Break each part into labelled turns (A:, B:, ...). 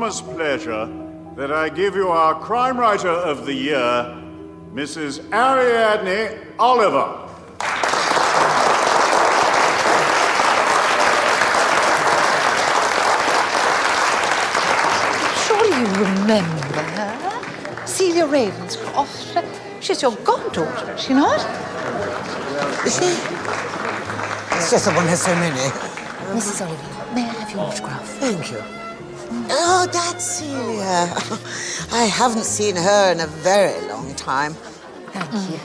A: enormous pleasure that I give you our Crime Writer of the Year, Mrs. Ariadne Oliver.
B: Surely you remember her? Celia Ravenscroft. She's your goddaughter, is she not?
C: Is she? It's just that one has so many.
B: Mrs. Oliver, may I have your autograph?
C: Thank you. Oh, that's Celia. I haven't seen her in a very long time.
B: Thank you.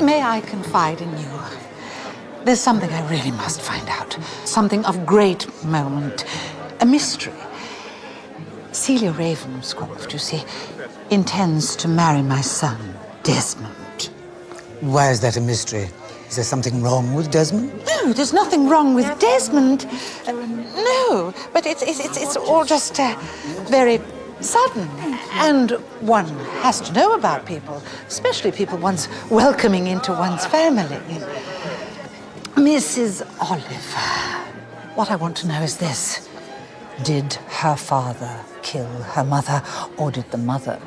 B: May I confide in you? There's something I really must find out. Something of great moment. A mystery. Celia Ravenscroft, you see, intends to marry my son, Desmond.
C: Why is that a mystery? Is there something wrong with Desmond?
B: No, there's nothing wrong with Desmond. No, but it's all just very sudden. And one has to know about people, especially people one's welcoming into one's family. Mrs. Oliver, what I want to know is this. Did her father kill her mother, or did the mother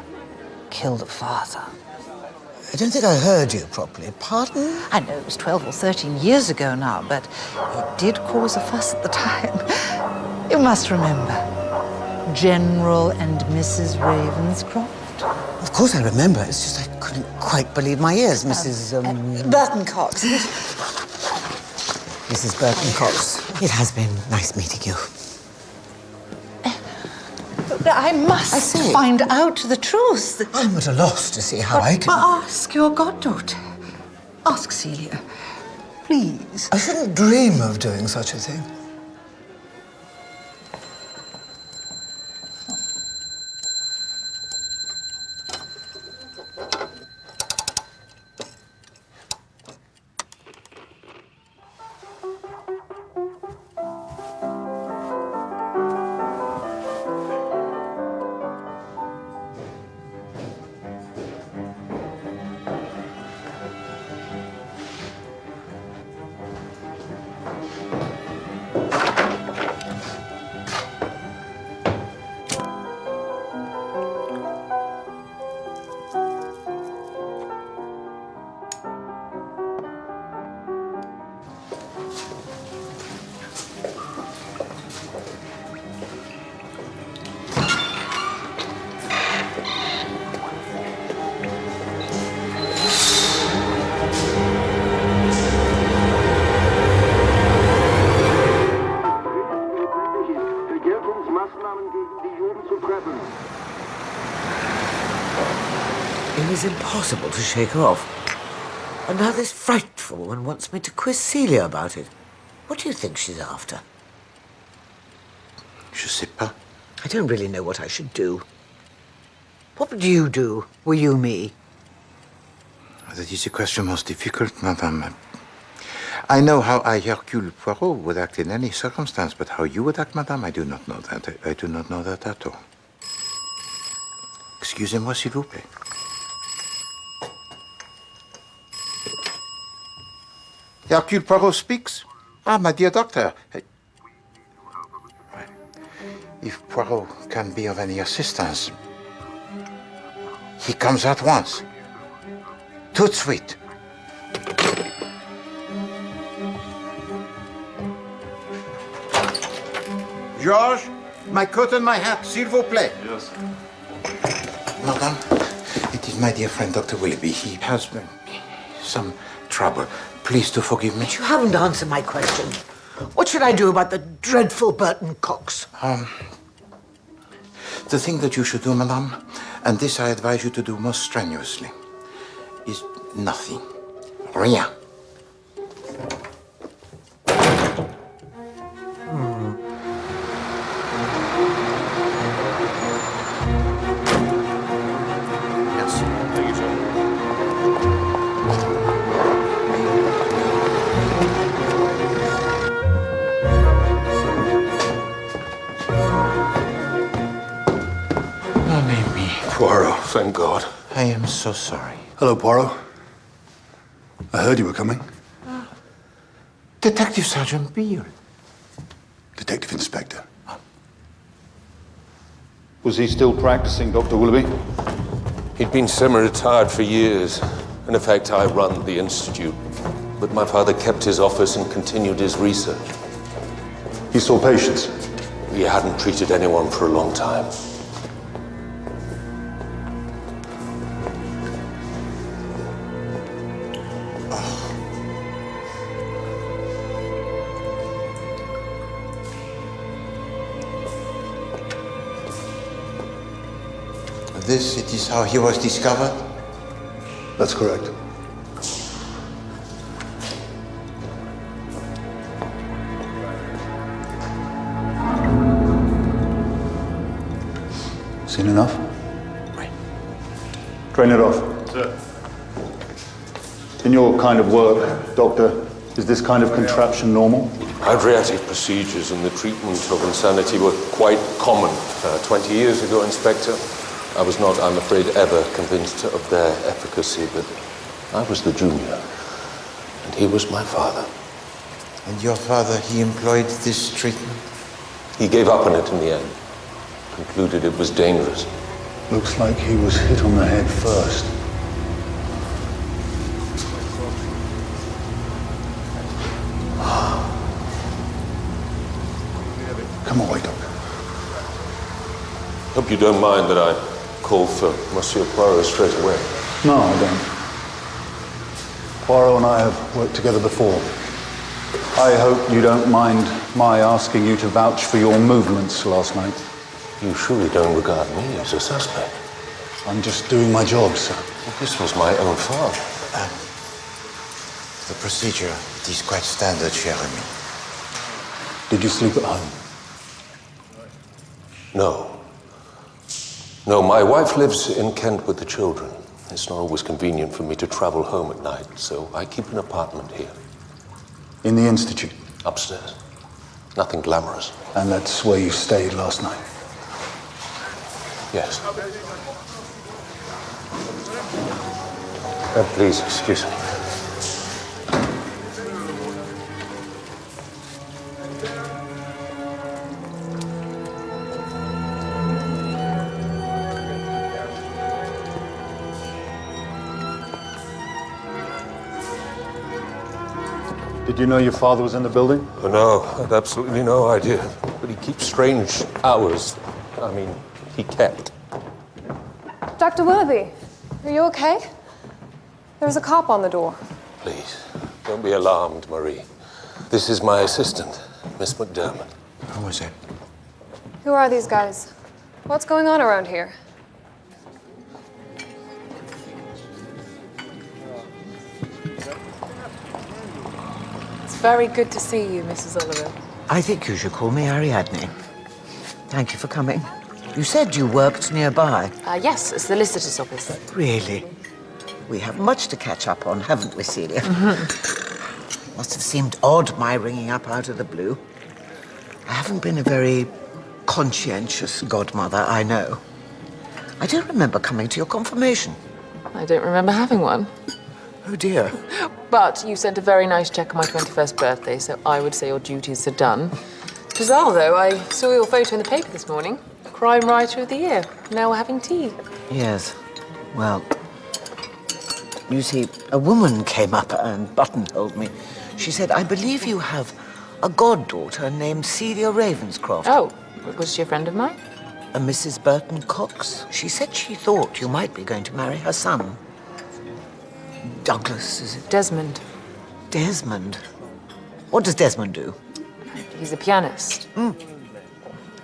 B: kill the father?
C: I don't think I heard you properly. Pardon?
B: I know it was 12 or 13 years ago now, but it did cause a fuss at the time. You must remember, General and Mrs. Ravenscroft.
C: Of course I remember. It's just I couldn't quite believe my ears, Mrs.
B: Burton Cox.
C: Mrs. Burton Cox. It has been nice meeting you.
B: I must find out the truth.
C: I'm at a loss to see how I can...
B: Ask your goddaughter. Ask Celia. Please.
C: I shouldn't dream of doing such a thing. It is impossible to shake her off. And now this frightful woman wants me to quiz Celia about it. What do you think she's after?
D: Je sais pas.
C: I don't really know what I should do. What would you do, were you me?
D: That is a question most difficult, madame. I know how I, Hercule Poirot, would act in any circumstance, but how you would act, madame, I do not know that. I do not know that at all. Excusez-moi, s'il vous plaît. Hercule Poirot speaks. Ah, my dear doctor. If Poirot can be of any assistance, he comes at once. Tout de suite. Georges, my coat and my hat, s'il vous plaît.
A: Yes.
D: Madame, it is my dear friend, Dr. Willoughby. He has some trouble. Please to forgive me.
C: You haven't answered my question. What should I do about the dreadful Burton Cox?
D: The thing that you should do, madame, and this I advise you to do most strenuously, is nothing. Rien.
A: Merci. Thank you, sir.
E: Poirot, thank God.
D: I am so sorry.
E: Hello, Poirot. I heard you were coming.
D: Detective Sergeant Beale.
E: Detective Inspector. Was he still practicing, Dr. Willoughby?
F: He'd been semi-retired for years. In effect, I run the institute. But my father kept his office and continued his research.
E: He saw patients.
F: He hadn't treated anyone for a long time.
D: This, it is how he was discovered?
E: That's correct. Seen enough?
D: Right.
E: Drain it off. Sir. In your kind of work, Doctor, is this kind of contraption normal?
F: Adriatic procedures and the treatment of insanity were quite common 20 years ago, Inspector. I was not, I'm afraid, ever convinced of their efficacy, but I was the junior, and he was my father.
D: And your father, he employed this treatment?
F: He gave up on it in the end, concluded it was dangerous.
E: Looks like he was hit on the head first. Come away, Doctor.
F: Hope you don't mind that I call for Monsieur Poirot straight away.
E: No, I don't. Poirot and I have worked together before. I hope you don't mind my asking you to vouch for your movements last night.
F: You surely don't regard me as a suspect.
E: I'm just doing my job, sir.
F: Well, this was my own fault.
D: The procedure, it is quite standard, cher ami.
E: Did you sleep at home?
F: No. No, my wife lives in Kent with the children. It's not always convenient for me to travel home at night, so I keep an apartment here.
E: In the Institute?
F: Upstairs. Nothing glamorous.
E: And that's where you stayed last night?
F: Yes. Please, excuse me.
E: Did you know your father was in the building?
F: Oh, no, I had absolutely no idea. But he keeps strange hours. I mean, he kept.
G: Dr. Willoughby, are you okay? There was a cop on the door.
F: Please, don't be alarmed, Marie. This is my assistant, Miss McDermott.
D: How was it?
G: Who are these guys? What's going on around here?
H: It's very good to see you, Mrs. Oliver.
C: I think you should call me Ariadne. Thank you for coming. You said you worked nearby.
H: Yes, it's the solicitor's office.
C: Really? We have much to catch up on, haven't we, Celia? Must have seemed odd, my ringing up out of the blue. I haven't been a very conscientious godmother, I know. I don't remember coming to your confirmation.
H: I don't remember having one.
C: Oh, dear.
H: But you sent a very nice check on my 21st birthday, so I would say your duties are done. Bizarre, though, I saw your photo in the paper this morning. Crime Writer of the Year. Now we're having tea.
C: Yes. Well, you see, a woman came up and buttonholed me. She said, I believe you have a goddaughter named Celia Ravenscroft.
H: Oh, was she a friend of mine?
C: A Mrs. Burton Cox. She said she thought you might be going to marry her son. Douglas, is it?
H: Desmond.
C: Desmond? What does Desmond do?
H: He's a pianist.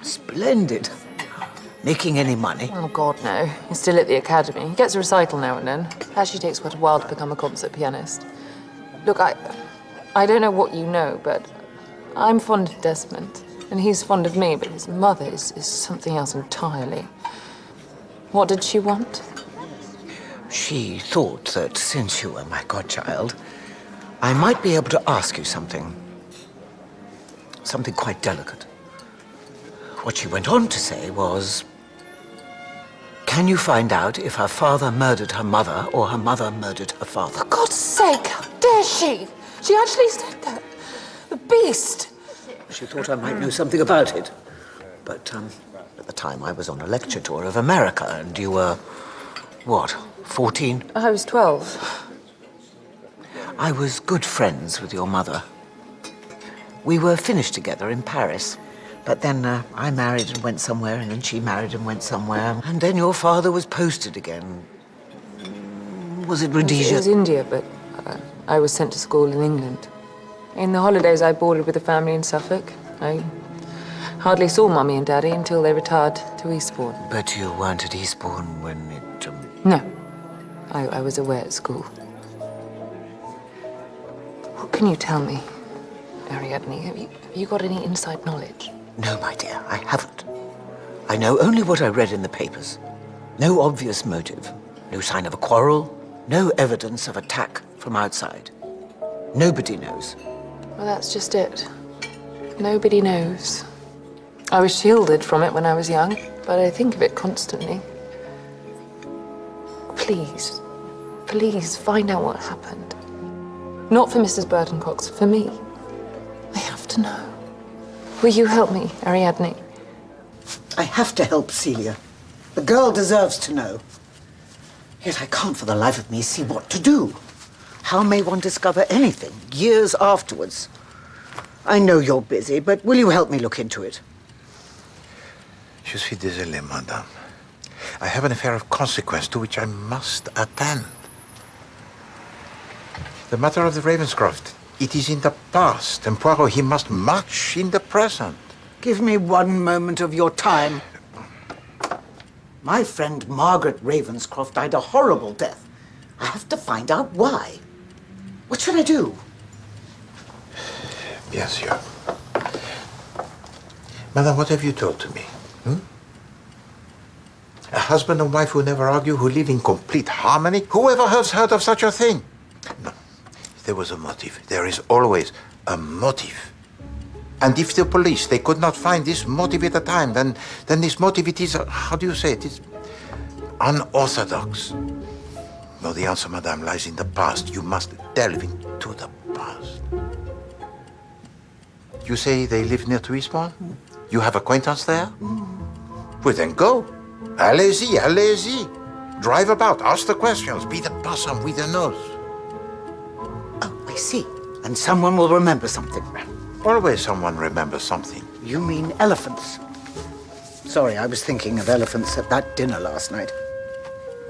C: Splendid. Making any money?
H: Oh, God, no. He's still at the academy. He gets a recital now and then. Actually takes quite a while to become a concert pianist. Look, I don't know what you know, but I'm fond of Desmond. And he's fond of me, but his mother is something else entirely. What did she want?
C: She thought that since you were my godchild, I might be able to ask you something. Something quite delicate. What she went on to say was, can you find out if her father murdered her mother or her mother murdered her father?
H: For God's sake, how dare she? She actually said that. The beast.
C: She thought I might know something about it. But the time I was on a lecture tour of America, and you were, what, 14?
H: I was 12.
C: I was good friends with your mother. We were finished together in Paris. But then I married and went somewhere, and then she married and went somewhere. And then your father was posted again. Was it Rhodesia?
H: It was India, but I was sent to school in England. In the holidays, I boarded with a family in Suffolk. I hardly saw Mummy and Daddy until they retired to Eastbourne.
C: But you weren't at Eastbourne when it...
H: No. I was away at school. What can you tell me, Ariadne? Have you got any inside knowledge?
C: No, my dear, I haven't. I know only what I read in the papers. No obvious motive. No sign of a quarrel. No evidence of attack from outside. Nobody knows.
H: Well, that's just it. Nobody knows. I was shielded from it when I was young, but I think of it constantly. Please, please find out what happened. Not for Mrs. Burton Cox, for me. I have to know. Will you help me, Ariadne?
C: I have to help Celia. The girl deserves to know. Yet I can't for the life of me see what to do. How may one discover anything years afterwards? I know you're busy, but will you help me look into it?
D: Je suis désolé, madame. I have an affair of consequence to which I must attend. The matter of the Ravenscroft. It is in the past, and Poirot, he must march in the present.
C: Give me one moment of your time. My friend Margaret Ravenscroft died a horrible death. I have to find out why. What should I do?
D: Bien sûr. Madame, what have you told to me? A husband and wife who never argue, who live in complete harmony? Whoever has heard of such a thing? No. There was a motive. There is always a motive. And if the police, they could not find this motive at the time, then this motive, it is, how do you say it? It's unorthodox. No, the answer, madame, lies in the past. You must delve into the past. You say they live near to Eastbourne? You have acquaintance there? Well, then go. Allez-y, allez-y. Drive about, ask the questions, be the person with the nose.
C: Oh, I see. And someone will remember something.
D: Always someone remembers something.
C: You mean elephants? Sorry, I was thinking of elephants at that dinner last night.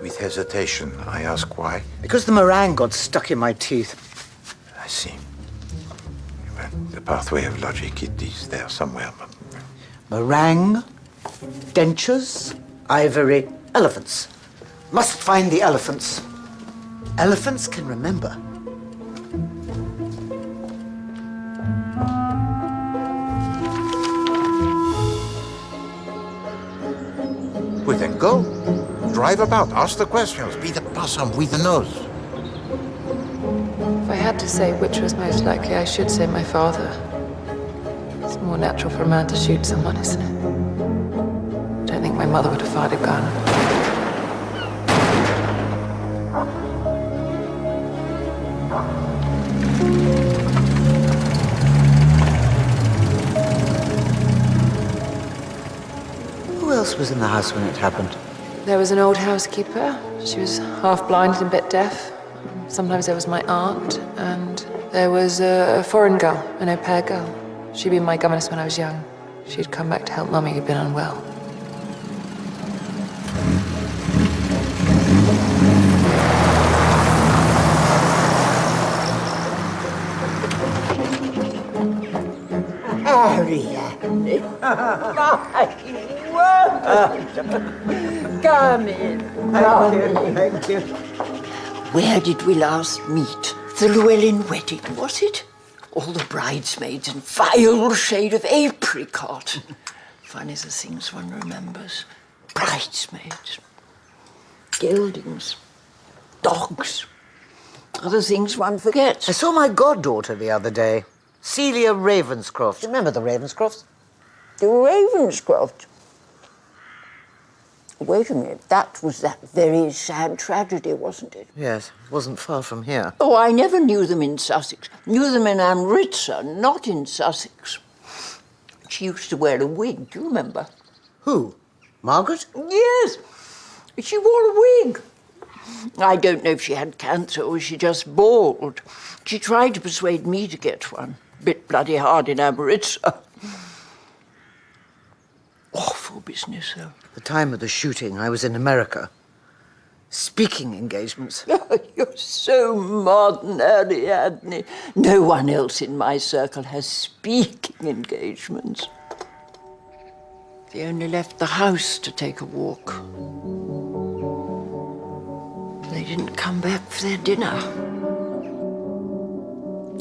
D: With hesitation, I ask why.
C: Because the meringue got stuck in my teeth.
D: I see. Well, the pathway of logic, it is there somewhere. But...
C: Meringue, dentures, ivory, elephants. Must find the elephants. Elephants can remember.
D: Well, then go. Drive about, ask the questions, be the person with the nose.
H: If I had to say which was most likely, I should say my father. It's more natural for a man to shoot someone, isn't it? I don't think my mother would have fired a gun.
C: Who else was in the house when it happened?
H: There was an old housekeeper. She was half blind and a bit deaf. Sometimes there was my aunt, and there was a foreign girl, an au pair girl. She'd been my governess when I was young. She'd come back to help Mummy, who'd been unwell.
I: Ariadne, come in.
C: Thank you.
I: Where did we last meet? The Llewellyn wedding, was it? All the bridesmaids in vile shade of apricot. Funny the things one remembers. Bridesmaids, geldings, dogs. Other things one forgets.
C: I saw my goddaughter the other day, Celia Ravenscroft. Remember the Ravenscrofts?
I: The Ravenscroft. Wait a minute, that was that very sad tragedy, wasn't it?
C: Yes, wasn't far from here.
I: Oh, I never knew them in Sussex. Knew them in Amritsar, not in Sussex. She used to wear a wig, do you remember?
C: Who? Margaret?
I: Yes. She wore a wig. I don't know if she had cancer or was she just bald. She tried to persuade me to get one. Bit bloody hard in Amoritza. Awful business, though.
C: At the time of the shooting, I was in America. Speaking engagements.
I: You're so modern, Ariadne. No one else in my circle has speaking engagements. They only left the house to take a walk. They didn't come back for their dinner.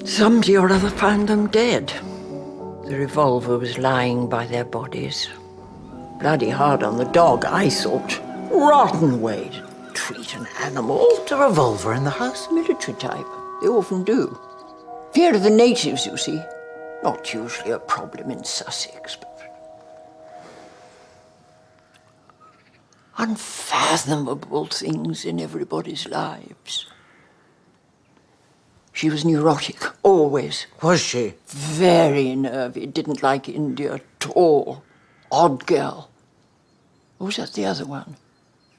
I: Somebody or other found them dead. The revolver was lying by their bodies. Bloody hard on the dog, I thought. Rotten way to treat an animal.
C: The revolver in the house?
I: Military type. They often do. Fear of the natives, you see. Not usually a problem in Sussex, but... unfathomable things in everybody's lives. She was neurotic, always.
C: Was she?
I: Very nervy, didn't like India at all. Odd girl. Or was that the other one?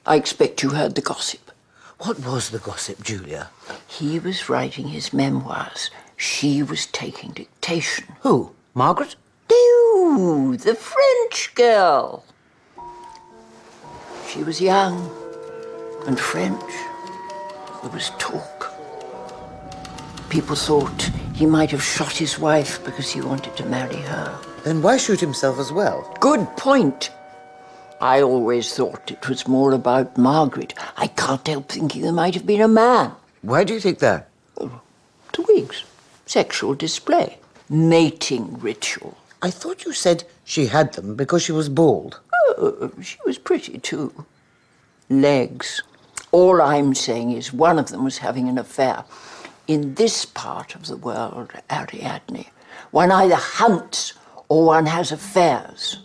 I: I expect you heard the gossip.
C: What was the gossip, Julia?
I: He was writing his memoirs. She was taking dictation.
C: Who? Margaret?
I: No, the French girl. She was young and French. There was talk. People thought he might have shot his wife because he wanted to marry her.
C: Then why shoot himself as well?
I: Good point. I always thought it was more about Margaret. I can't help thinking there might have been a man.
C: Why do you think that?
I: The wigs. Sexual display. Mating ritual.
C: I thought you said she had them because she was bald.
I: Oh, she was pretty too. Legs. All I'm saying is one of them was having an affair. In this part of the world, Ariadne, one either hunts or one has affairs.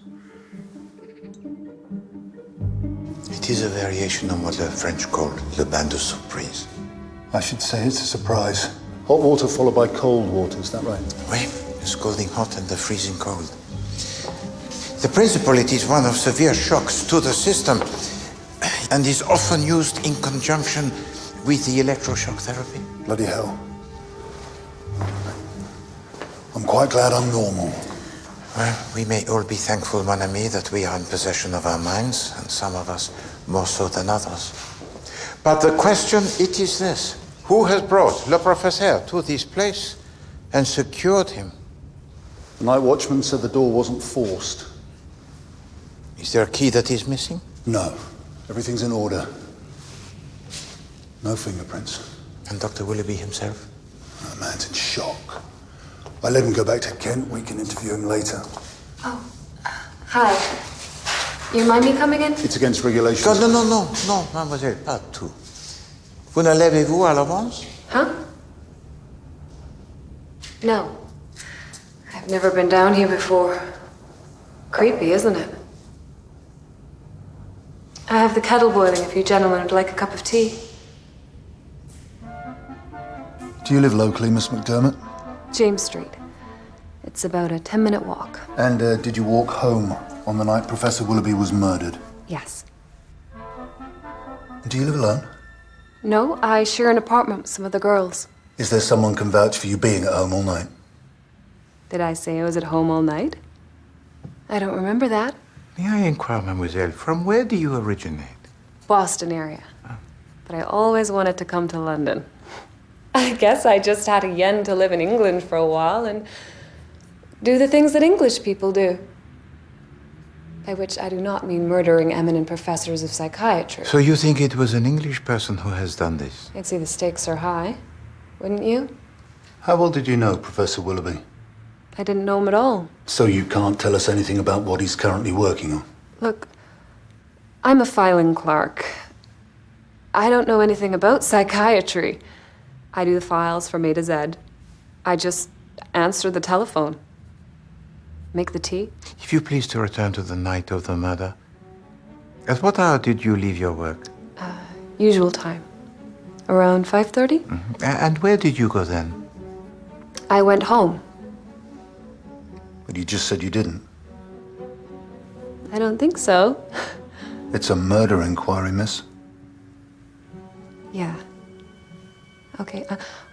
D: It is a variation on what the French call le bain de surprise.
E: I should say it's a surprise. Hot water followed by cold water, is that right?
D: Oui, the scalding hot and the freezing cold. The principle, it is one of severe shocks to the system and is often used in conjunction with the electroshock therapy.
E: Bloody hell. I'm quite glad I'm normal.
D: Well, we may all be thankful, mon ami, that we are in possession of our minds, and some of us more so than others. But the question, it is this. Who has brought Le Professeur to this place and secured him?
E: The night watchman said the door wasn't forced.
D: Is there a key that is missing?
E: No. Everything's in order. No fingerprints.
D: And Dr. Willoughby himself?
E: The man's in shock. I let him go back to Kent. We can interview him later.
G: Oh, hi. You mind me coming in?
E: It's against regulations.
D: Non, mademoiselle, pas tout. Vous ne levez-vous à l'avance?
G: Huh? No. I've never been down here before. Creepy, isn't it? I have the kettle boiling if you gentlemen would like a cup of tea.
E: Do you live locally, Miss McDermott?
G: James Street. It's about a 10-minute walk.
E: And did you walk home on the night Professor Willoughby was murdered?
G: Yes.
E: Do you live alone?
G: No, I share an apartment with some of the girls.
E: Is there someone can vouch for you being at home all night?
G: Did I say I was at home all night? I don't remember that.
D: May I inquire, mademoiselle, from where do you originate?
G: Boston area. But I always wanted to come to London. I guess I just had a yen to live in England for a while and do the things that English people do. By which I do not mean murdering eminent professors of psychiatry.
D: So you think it was an English person who has done this?
G: I'd say the stakes are high, wouldn't you?
E: How well did you know Professor Willoughby?
G: I didn't know him at all.
E: So you can't tell us anything about what he's currently working on?
G: Look, I'm a filing clerk. I don't know anything about psychiatry. I do the files from A to Z. I just answer the telephone. Make the tea.
D: If you please to return to the night of the murder. At what hour did you leave your work?
G: Usual time. Around 5:30?
D: Mm-hmm. And where did you go then?
G: I went home.
E: But you just said you didn't.
G: I don't think so.
E: It's a murder inquiry, miss.
G: Yeah. Okay,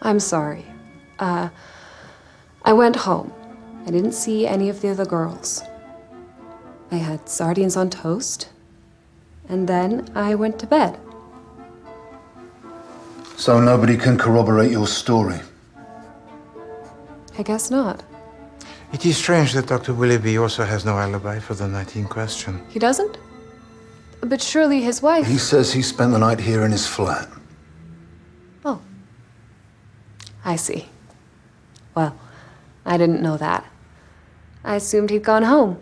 G: I'm sorry. I went home. I didn't see any of the other girls. I had sardines on toast, and then I went to bed.
E: So nobody can corroborate your story?
G: I guess not.
D: It is strange that Dr. Willoughby also has no alibi for the night in question.
G: He doesn't? But surely his wife...
E: He says he spent the night here in his flat.
G: Oh. I see. Well, I didn't know that. I assumed he'd gone home.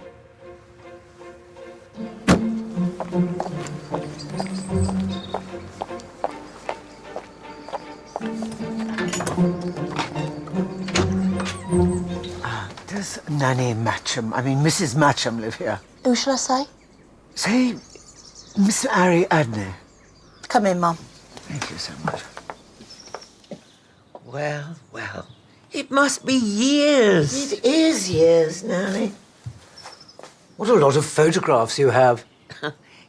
C: Does Nanny Matcham, Mrs. Matcham, live here?
B: Who shall I say?
C: Say, Miss Ariadne.
B: Come in, Mum.
C: Thank you so much.
I: Well, well. It must be years.
C: It is years, Nanny. What a lot of photographs you have.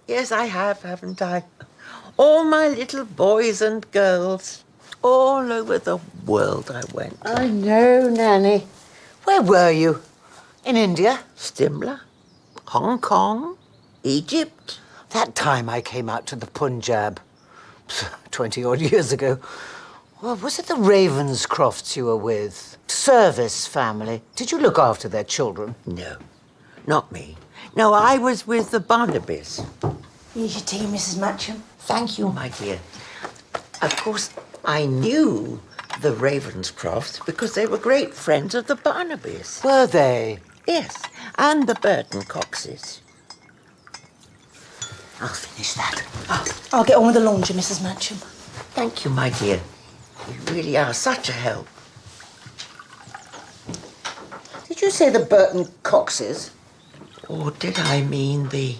I: Yes, I have, haven't I? All my little boys and girls. All over the world I went.
C: I know, Nanny. Where were you? In India?
I: Simla, Hong Kong, Egypt.
C: That time I came out to the Punjab, 20-odd years ago. Well, was it the Ravenscrofts you were with? Service family. Did you look after their children?
I: No, not me. No, I was with the Barnabys.
B: Here's your tea, Mrs. Matcham.
I: Thank you, my dear. Of course, I knew the Ravenscrofts because they were great friends of the Barnabys.
C: Were they?
I: Yes, and the Burton Coxes.
C: I'll finish that.
B: I'll get on with the laundry, Mrs. Matcham.
I: Thank you, my dear. You really are such a help.
C: Did you say the Burton Coxes?
I: Or did I mean the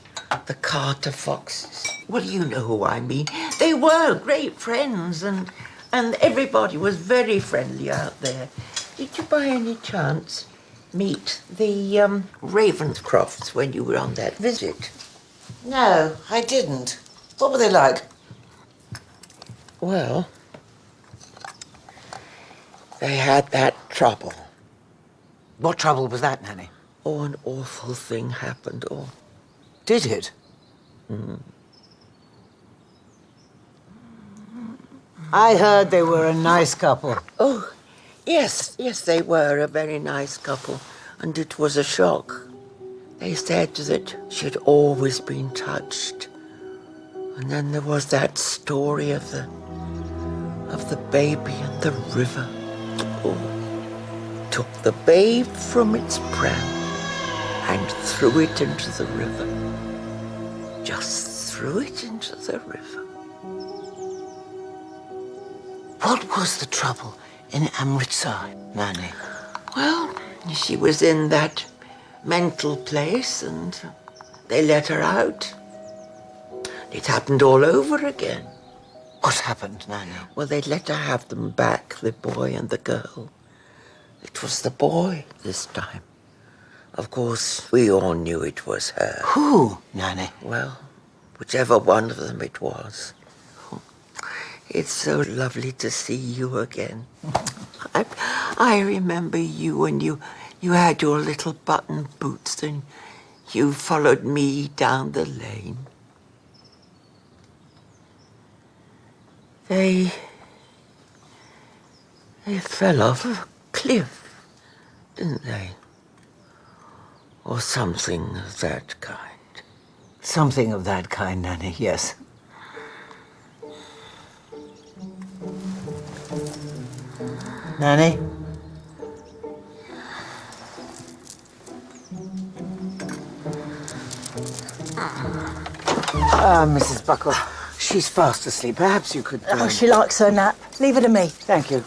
I: Carter Foxes? Well, you know who I mean. They were great friends, and everybody was very friendly out there. Did you by any chance meet the Ravenscrofts when you were on that visit?
C: No, I didn't. What were they like?
I: Well, they had that trouble.
C: What trouble was that, Nanny?
I: Oh, an awful thing happened. Oh.
C: Did it? I heard they were a nice couple.
I: Oh, yes, they were a very nice couple, and it was a shock. They said that she'd always been touched. And then there was that story of the baby in the river. Oh, took the babe from its pram and threw it into the river. Just threw it into the river.
C: What was the trouble in Amritsar, Nanny?
I: Well, she was in that mental place and they let her out. It happened all over again.
C: What happened, Nanny?
I: Well, they let her have them back, the boy and the girl. It was the boy this time. Of course, we all knew it was her.
C: Who, Nanny?
I: Well, whichever one of them it was. It's so lovely to see you again. I remember you when you had your little button boots and you followed me down the lane. They fell off a cliff, didn't they? Or something of that kind.
C: Something of that kind, Nanny, yes. Nanny? Mrs. Buckle, she's fast asleep. Perhaps you could...
B: Oh, she likes her nap. Leave her to me.
C: Thank you.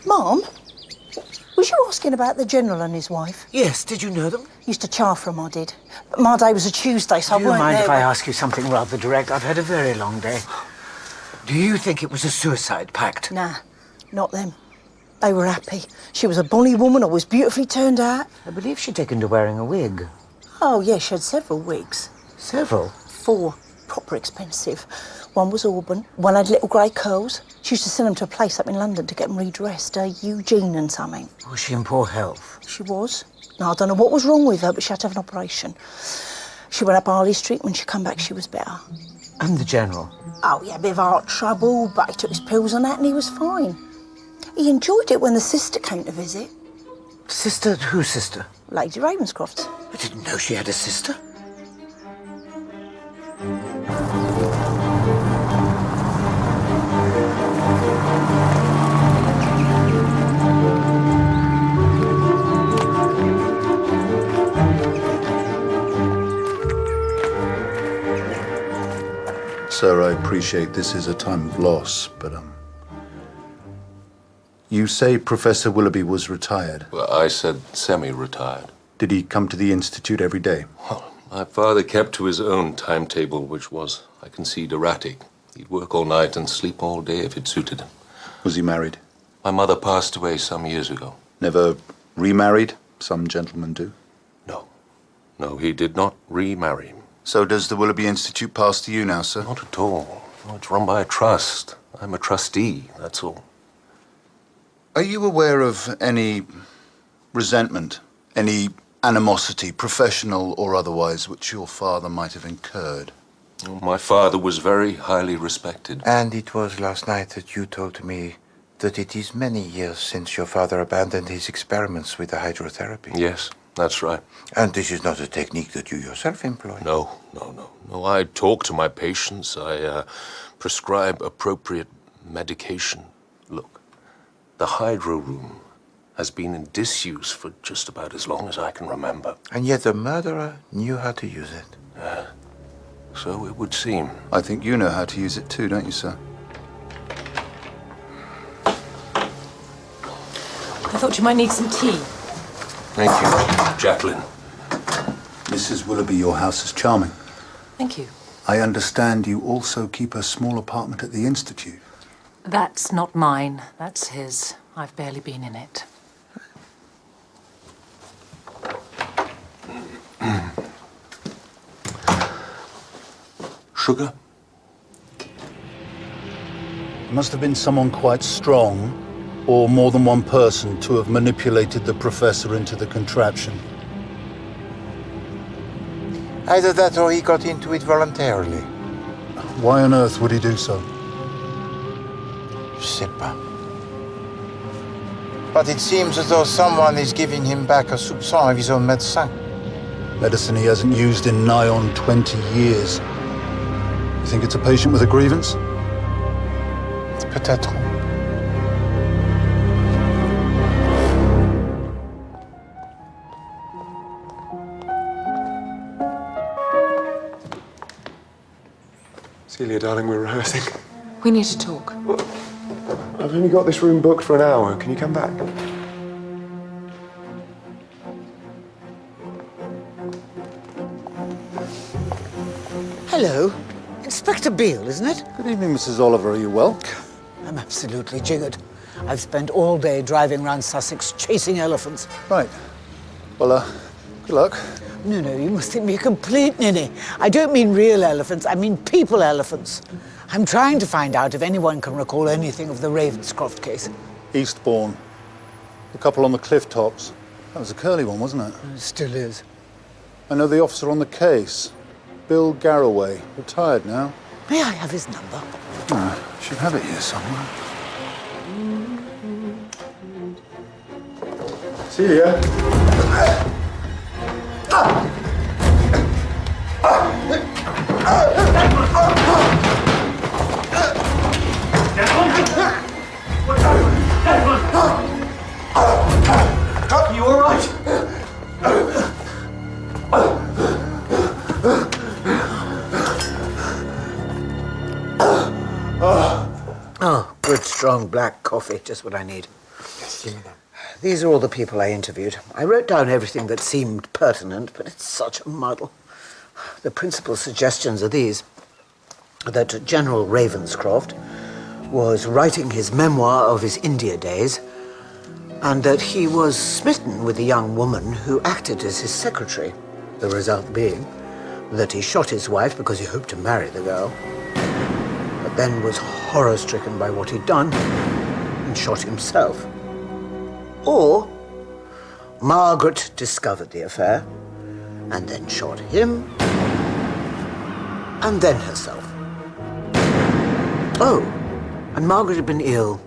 B: Mom, was you asking about the General and his wife?
C: Yes, did you know them?
B: Used to chaff them, I did. But my day was a Tuesday, so I
C: Do you
B: weren't
C: mind
B: there.
C: if I ask you something rather direct? I've had a very long day. Do you think it was a suicide pact?
B: Nah, not them. They were happy. She was a bonny woman, always beautifully turned out.
C: I believe she'd taken to wearing a wig.
B: Oh, yes, she had several wigs.
C: Several?
I: 4. Proper expensive. One was auburn, one had little grey curls. She used to send them to a place up in London to get them redressed, Eugene and something.
C: Was she in poor health?
I: She was. Now, I don't know what was wrong with her, but she had to have an operation. She went up Harley Street. When she come back, she was better.
C: And the General?
I: Oh, he had a bit of heart trouble, but he took his pills and that, and he was fine. He enjoyed it when the sister came to visit.
C: Sister? Whose sister?
I: Lady Ravenscroft's.
C: I didn't know she had a sister.
E: Sir, I appreciate this is a time of loss, but, you say Professor Willoughby was retired.
F: Well, I said semi-retired.
E: Did he come to the Institute every day?
F: Well, my father kept to his own timetable, which was, I concede, erratic. He'd work all night and sleep all day if it suited him.
E: Was he married?
F: My mother passed away some years ago.
E: Never remarried? Some gentlemen do.
F: No. No, he did not remarry.
E: So does the Willoughby Institute pass to you now, sir?
F: Not at all. No, it's run by a trust. I'm a trustee, that's all.
E: Are you aware of any resentment, any animosity, professional or otherwise, which your father might have incurred?
F: Oh, my father was very highly respected.
D: And it was last night that you told me that it is many years since your father abandoned his experiments with the hydrotherapy.
F: Yes, that's right.
D: And this is not a technique that you yourself employ?
F: No. I talk to my patients. I prescribe appropriate medication. Look, the hydro room has been in disuse for just about as long as I can remember.
D: And yet the murderer knew how to use it.
F: So it would seem.
E: I think you know how to use it too, don't you, sir?
H: I thought you might need some tea.
F: Thank you, Jacqueline.
E: Mrs. Willoughby, your house is charming.
H: Thank you.
E: I understand you also keep a small apartment at the Institute.
J: That's not mine. That's his. I've barely been in it.
F: Sugar?
E: It must have been someone quite strong, or more than one person, to have manipulated the professor into the contraption.
D: Either that or he got into it voluntarily.
E: Why on earth would he do so?
D: Je sais pas. But it seems as though someone is giving him back a soupçon of his own medicine.
E: Medicine he hasn't used in nigh on 20 years. You think it's a patient with a grievance?
D: Peut-être.
K: Celia, darling, we're rehearsing.
H: We need to talk.
K: I've only got this room booked for an hour. Can you come back?
C: Hello. Inspector Beale, isn't it?
E: Good evening, Mrs. Oliver. Are you well?
C: I'm absolutely jiggered. I've spent all day driving around Sussex chasing elephants.
E: Right. Well, good luck.
C: No, you must think me a complete ninny. I don't mean real elephants, I mean people elephants. I'm trying to find out if anyone can recall anything of the Ravenscroft case.
E: Eastbourne. The couple on the cliff tops. That was a curly one, wasn't it?
C: It still is.
E: I know the officer on the case. Bill Garraway. Retired now.
C: May I have his number?
E: Should have it here somewhere.
K: Celia?
L: Are you all right?
C: Oh, good strong black coffee, just what I need. These are all the people I interviewed. I wrote down everything that seemed pertinent, but it's such a muddle. The principal suggestions are these: that General Ravenscroft was writing his memoir of his India days, and that he was smitten with a young woman who acted as his secretary. The result being that he shot his wife because he hoped to marry the girl, but then was horror-stricken by what he'd done and shot himself. Or Margaret discovered the affair and then shot him and then herself. Oh, and Margaret had been ill,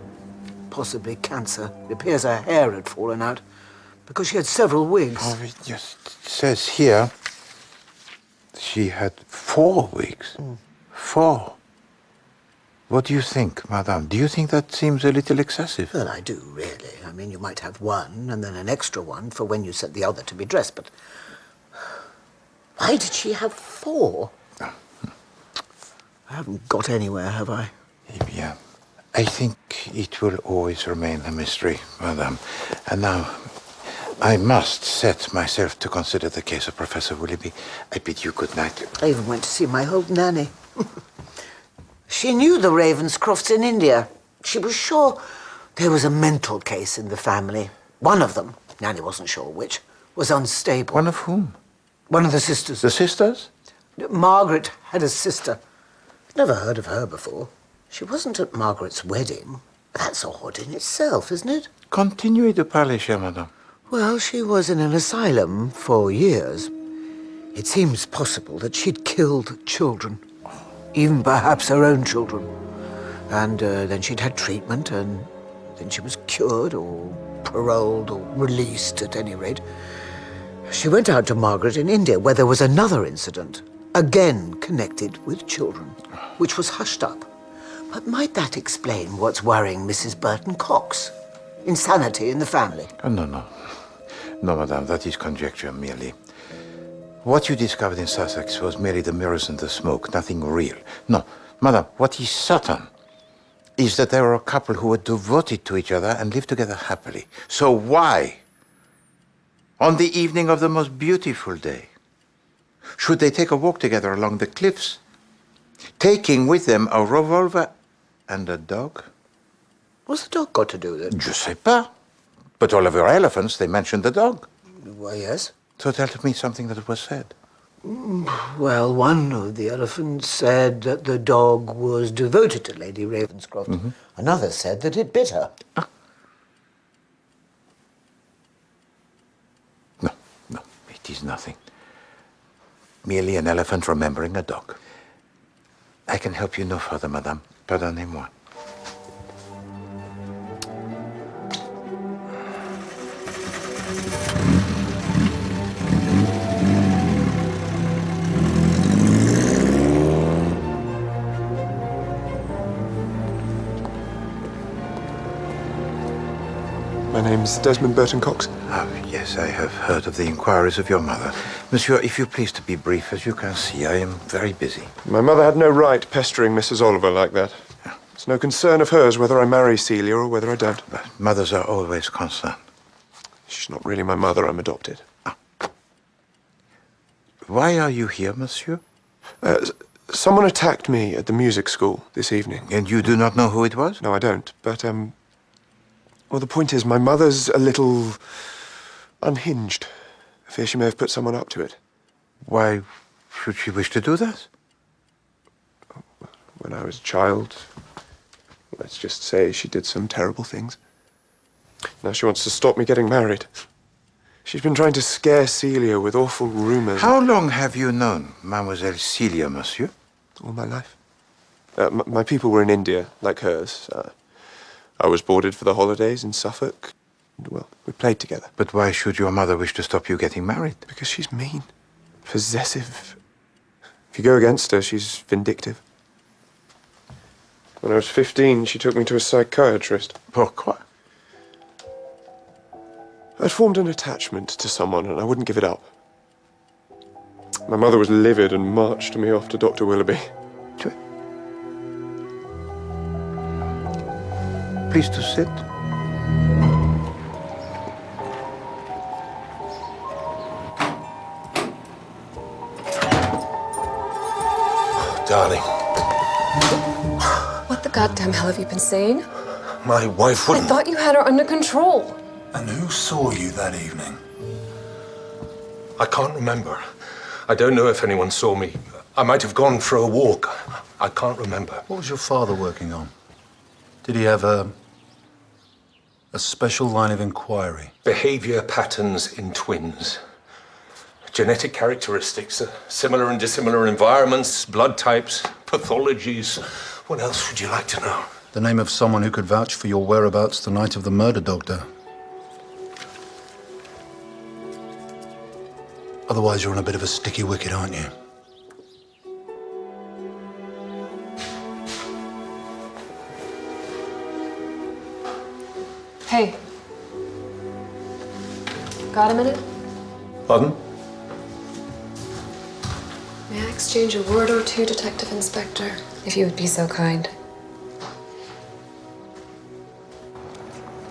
C: possibly cancer. It appears her hair had fallen out because she had several wigs.
D: Oh, it just says here she had 4 wigs. 4. What do you think, madame? Do you think that seems a little excessive?
C: Well, I do, really. I mean, you might have one and then an extra one for when you set the other to be dressed, but why did she have 4? I haven't got anywhere, have I?
D: Yeah. I think it will always remain a mystery, madame. And now, I must set myself to consider the case of Professor Willoughby. I bid you good night.
C: I even went to see my old nanny. She knew the Ravenscrofts in India. She was sure there was a mental case in the family. One of them, Nanny wasn't sure which, was unstable.
D: One of whom?
C: One of the sisters.
D: The sisters?
C: Margaret had a sister. Never heard of her before. She wasn't at Margaret's wedding. That's odd in itself, isn't it?
D: Continuez de parler, chère madame.
C: Well, she was in an asylum for years. It seems possible that she'd killed children. Even perhaps her own children. And then she'd had treatment, and then she was cured or paroled or released at any rate. She went out to Margaret in India, where there was another incident, again connected with children, which was hushed up. But might that explain what's worrying Mrs. Burton Cox? Insanity in the family?
D: Oh, no. No, madame, that is conjecture merely. What you discovered in Sussex was merely the mirrors and the smoke, nothing real. No, madame, what is certain is that they were a couple who were devoted to each other and lived together happily. So why, on the evening of the most beautiful day, should they take a walk together along the cliffs, taking with them a revolver and a dog?
C: What's the dog got to do with it?
D: Je sais pas. But all of your elephants, they mentioned the dog.
C: Why, yes.
D: So tell me something that was said.
C: Well, one of the elephants said that the dog was devoted to Lady Ravenscroft. Mm-hmm. Another said that it bit her.
D: No, it is nothing. Merely an elephant remembering a dog. I can help you no further, madame. Pardonnez-moi.
K: My name's Desmond Burton Cox.
D: Oh, yes, I have heard of the inquiries of your mother. Monsieur, if you please to be brief, as you can see, I am very busy.
K: My mother had no right pestering Mrs. Oliver like that. It's no concern of hers whether I marry Celia or whether I don't.
D: But mothers are always concerned.
K: She's not really my mother, I'm adopted.
D: Why are you here, monsieur?
K: Someone attacked me at the music school this evening.
D: And you do not know who it was?
K: No, I don't. But, well, the point is, my mother's a little unhinged. I fear she may have put someone up to it.
D: Why should she wish to do that?
K: When I was a child, let's just say she did some terrible things. Now she wants to stop me getting married. She's been trying to scare Celia with awful rumors.
D: How long have you known Mademoiselle Celia, monsieur?
K: All my life. My people were in India, like hers. I was boarded for the holidays in Suffolk. Well, we played together.
D: But why should your mother wish to stop you getting married?
K: Because she's mean, possessive. If you go against her, she's vindictive. When I was 15, she took me to a psychiatrist.
D: Pourquoi?
K: I'd formed an attachment to someone and I wouldn't give it up. My mother was livid and marched me off to Dr. Willoughby.
D: Please to sit.
F: Darling,
G: What the goddamn hell have you been saying?
F: my wife
G: I
F: wouldn't...
G: thought you had her under control.
E: And who saw you that evening?
F: I can't remember. I don't know if anyone saw me. I might have gone for a walk. I can't remember.
E: What was your father working on? Did he have a special line of inquiry?
F: Behavior patterns in twins. Genetic characteristics, similar and dissimilar environments, blood types, pathologies. What else would you like to know?
E: The name of someone who could vouch for your whereabouts the night of the murder, Doctor. Otherwise, you're on a bit of a sticky wicket, aren't you?
G: Hey. Got a minute?
F: Pardon?
G: May I exchange a word or two, Detective Inspector? If you would be so kind.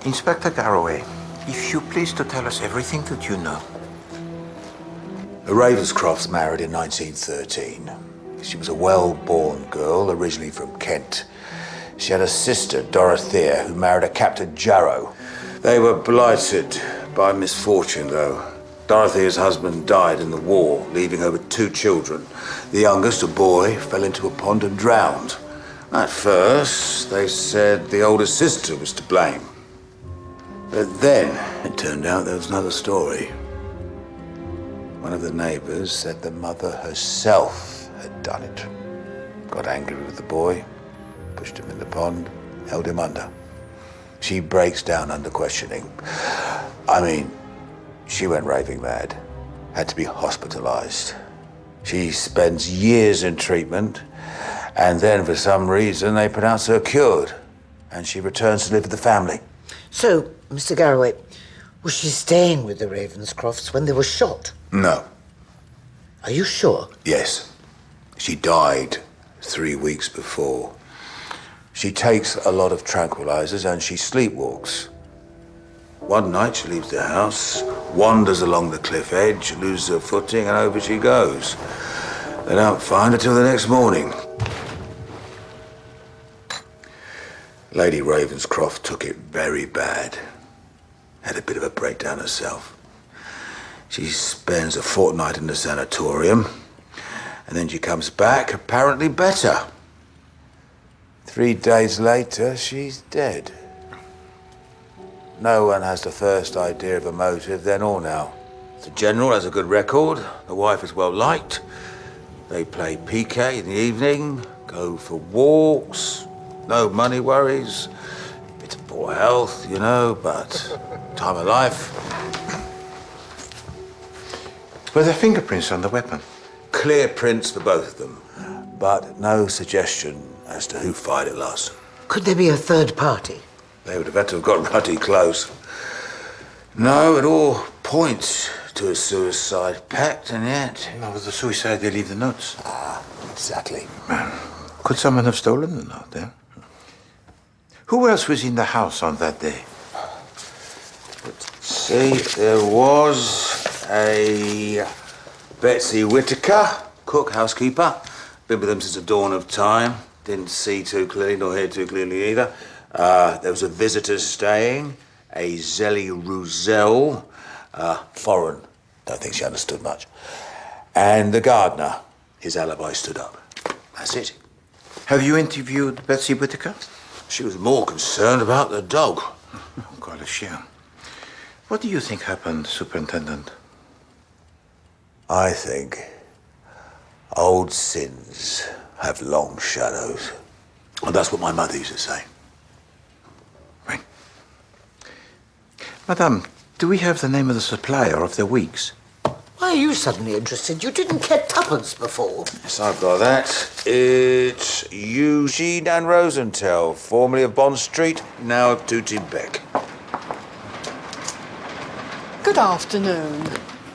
D: Inspector Garraway, if you please to tell us everything that you know.
L: The Ravenscrofts married in 1913. She was a well-born girl, originally from Kent. She had a sister, Dorothea, who married a Captain Jarrow. They were blighted by misfortune, though. Dorothea's husband died in the war, leaving her with 2 children. The youngest, a boy, fell into a pond and drowned. At first, they said the older sister was to blame. But then, it turned out there was another story. One of the neighbors said the mother herself had done it. Got angry with the boy, pushed him in the pond, held him under. She breaks down under questioning. I mean, she went raving mad, had to be hospitalized. She spends years in treatment, and then for some reason they pronounce her cured, and she returns to live with the family.
C: So, Mr. Garraway, was she staying with the Ravenscrofts when they were shot?
L: No.
C: Are you sure?
L: Yes. She died 3 weeks before. She takes a lot of tranquilizers and she sleepwalks. One night she leaves the house, wanders along the cliff edge, loses her footing, and over she goes. They don't find her till the next morning. Lady Ravenscroft took it very bad. Had a bit of a breakdown herself. She spends a fortnight in the sanatorium, and then she comes back apparently better. 3 days later, she's dead. No one has the first idea of a motive then or now. The general has a good record, the wife is well liked. They play piquet in the evening, go for walks, no money worries. Bit of poor health, you know, but time of life.
D: Were there fingerprints on the weapon?
L: Clear prints for both of them, but no suggestion as to who fired it last.
C: Could there be a third party?
L: They would have had to have got ruddy close. No, it all points to a suicide pact, and yet...
D: No, with the suicide, they leave the notes.
L: Ah, exactly.
D: Could someone have stolen the note, then? Who else was in the house on that day?
L: Let's see, there was a Betsy Whitaker, cook, housekeeper. Been with them since the dawn of time. Didn't see too clearly, nor hear too clearly either. There was a visitor staying, a Zelly Roussel, foreign. Don't think she understood much. And the gardener. His alibi stood up. That's it.
D: Have you interviewed Betsy Whitaker?
L: She was more concerned about the dog.
D: Quite a shame. What do you think happened, Superintendent?
L: I think old sins have long shadows. And that's what my mother used to say.
D: Right. Madame, do we have the name of the supplier of the wigs?
C: Why are you suddenly interested? You didn't care tuppence before.
L: Yes, I've got that. It's Eugene and Rosenthal, formerly of Bond Street, now of Tooting Bec.
M: Good afternoon.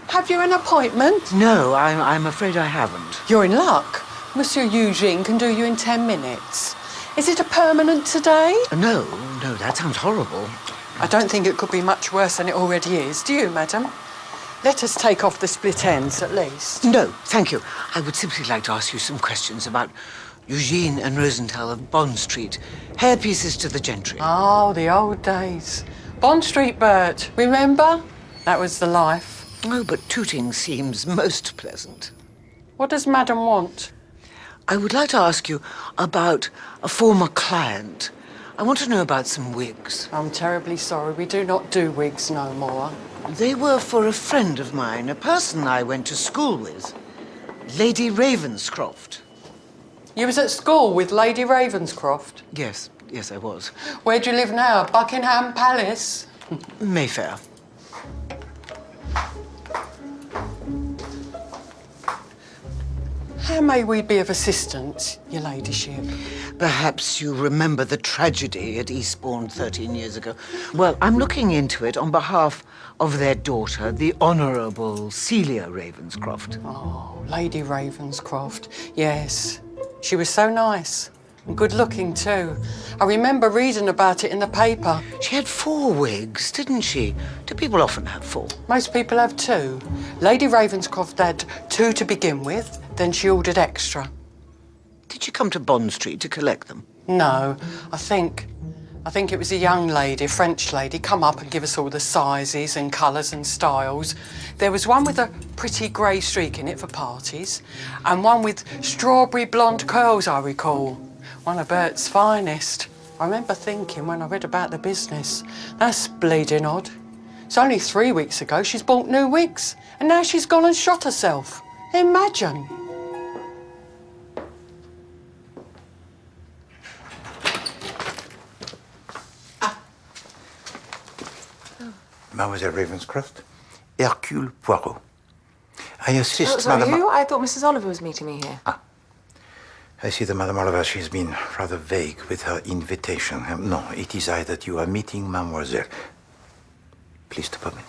M: Have you an appointment?
C: No, I'm afraid I haven't.
M: You're in luck. Monsieur Eugene can do you in 10 minutes. Is it a permanent today?
C: No, that sounds horrible.
M: I don't think it could be much worse than it already is. Do you, madam? Let us take off the split ends, at least.
C: No, thank you. I would simply like to ask you some questions about Eugene and Rosenthal of Bond Street. Hairpieces to the gentry.
M: Oh, the old days. Bond Street, Bert. Remember? That was the life.
C: Oh, but Tooting seems most pleasant.
M: What does Madam want?
C: I would like to ask you about a former client. I want to know about some wigs.
M: I'm terribly sorry. We do not do wigs no more.
C: They were for a friend of mine, a person I went to school with, Lady Ravenscroft.
M: You was at school with Lady Ravenscroft?
C: Yes, yes, I was.
M: Where do you live now? Buckingham Palace?
C: Mayfair.
M: How may we be of assistance, your ladyship?
C: Perhaps you remember the tragedy at Eastbourne 13 years ago. Well, I'm looking into it on behalf of their daughter, the Honourable Celia Ravenscroft.
M: Oh, Lady Ravenscroft. Yes. She was so nice. And good looking, too. I remember reading about it in the paper.
C: She had 4 wigs, didn't she? Do people often have 4?
M: Most people have 2. Lady Ravenscroft had 2 to begin with, then she ordered extra.
C: Did she come to Bond Street to collect them?
M: No, I think it was a young lady, a French lady, come up and give us all the sizes and colours and styles. There was one with a pretty grey streak in it for parties, and one with strawberry blonde curls, I recall. One of Bert's finest. I remember thinking when I read about the business, that's bleeding odd. It's only 3 weeks ago she's bought new wigs, and now she's gone and shot herself. Imagine.
D: Mademoiselle Ravenscroft, Hercule Poirot. I assist
H: Oh, sorry,
D: Madame...
H: who? I thought Mrs. Oliver was meeting me here.
D: I see that Madame Oliver, she's been rather vague with her invitation. No, it is I that you are meeting, Mademoiselle. Please to permit.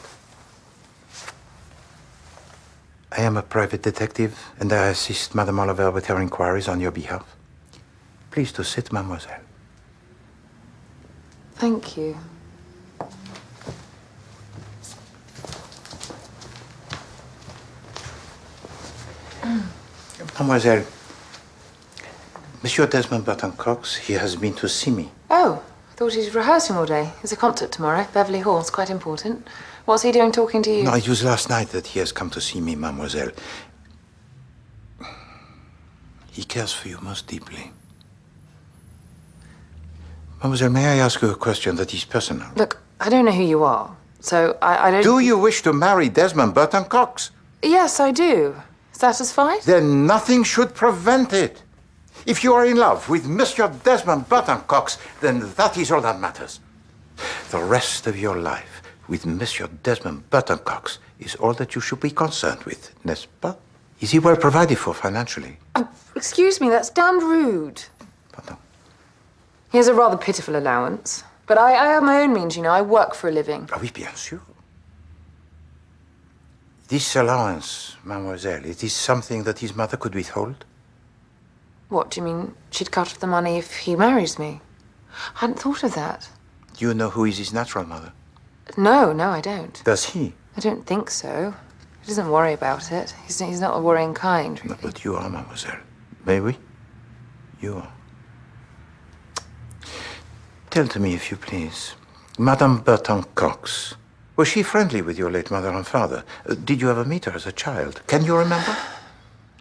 D: I am a private detective, and I assist Madame Oliver with her inquiries on your behalf. Please to sit, Mademoiselle.
H: Thank you.
D: Mademoiselle, Monsieur Desmond Burton Cox, he has been to see me.
H: Oh, I thought he was rehearsing all day. There's a concert tomorrow, Beverly Hall. It's quite important. What's he doing talking to you?
D: No, it was last night that he has come to see me, Mademoiselle. He cares for you most deeply. Mademoiselle, may I ask you a question that is personal?
H: Look, I don't know who you are, so I don't...
D: Do you wish to marry Desmond Burton Cox?
H: Yes, I do. Satisfied?
D: Then nothing should prevent it. If you are in love with Monsieur Desmond Burton Cox, then that is all that matters. The rest of your life with Monsieur Desmond Burton Cox is all that you should be concerned with, n'est-ce pas? Is he well provided for financially?
H: Excuse me, that's damned rude.
D: Pardon.
H: He has a rather pitiful allowance. But I have my own means, you know. I work for a living.
D: Ah oui, bien sûr. This allowance, mademoiselle, it is something that his mother could withhold?
H: What, do you mean she'd cut off the money if he marries me? I hadn't thought of that.
D: Do you know who is his natural mother?
H: No, I don't.
D: Does he?
H: I don't think so. He doesn't worry about it. He's not a worrying kind, really.
D: No, but you are, mademoiselle. May we? You are. Tell to me, if you please, Madame Burton Cox, was she friendly with your late mother and father? Did you ever meet her as a child? Can you remember?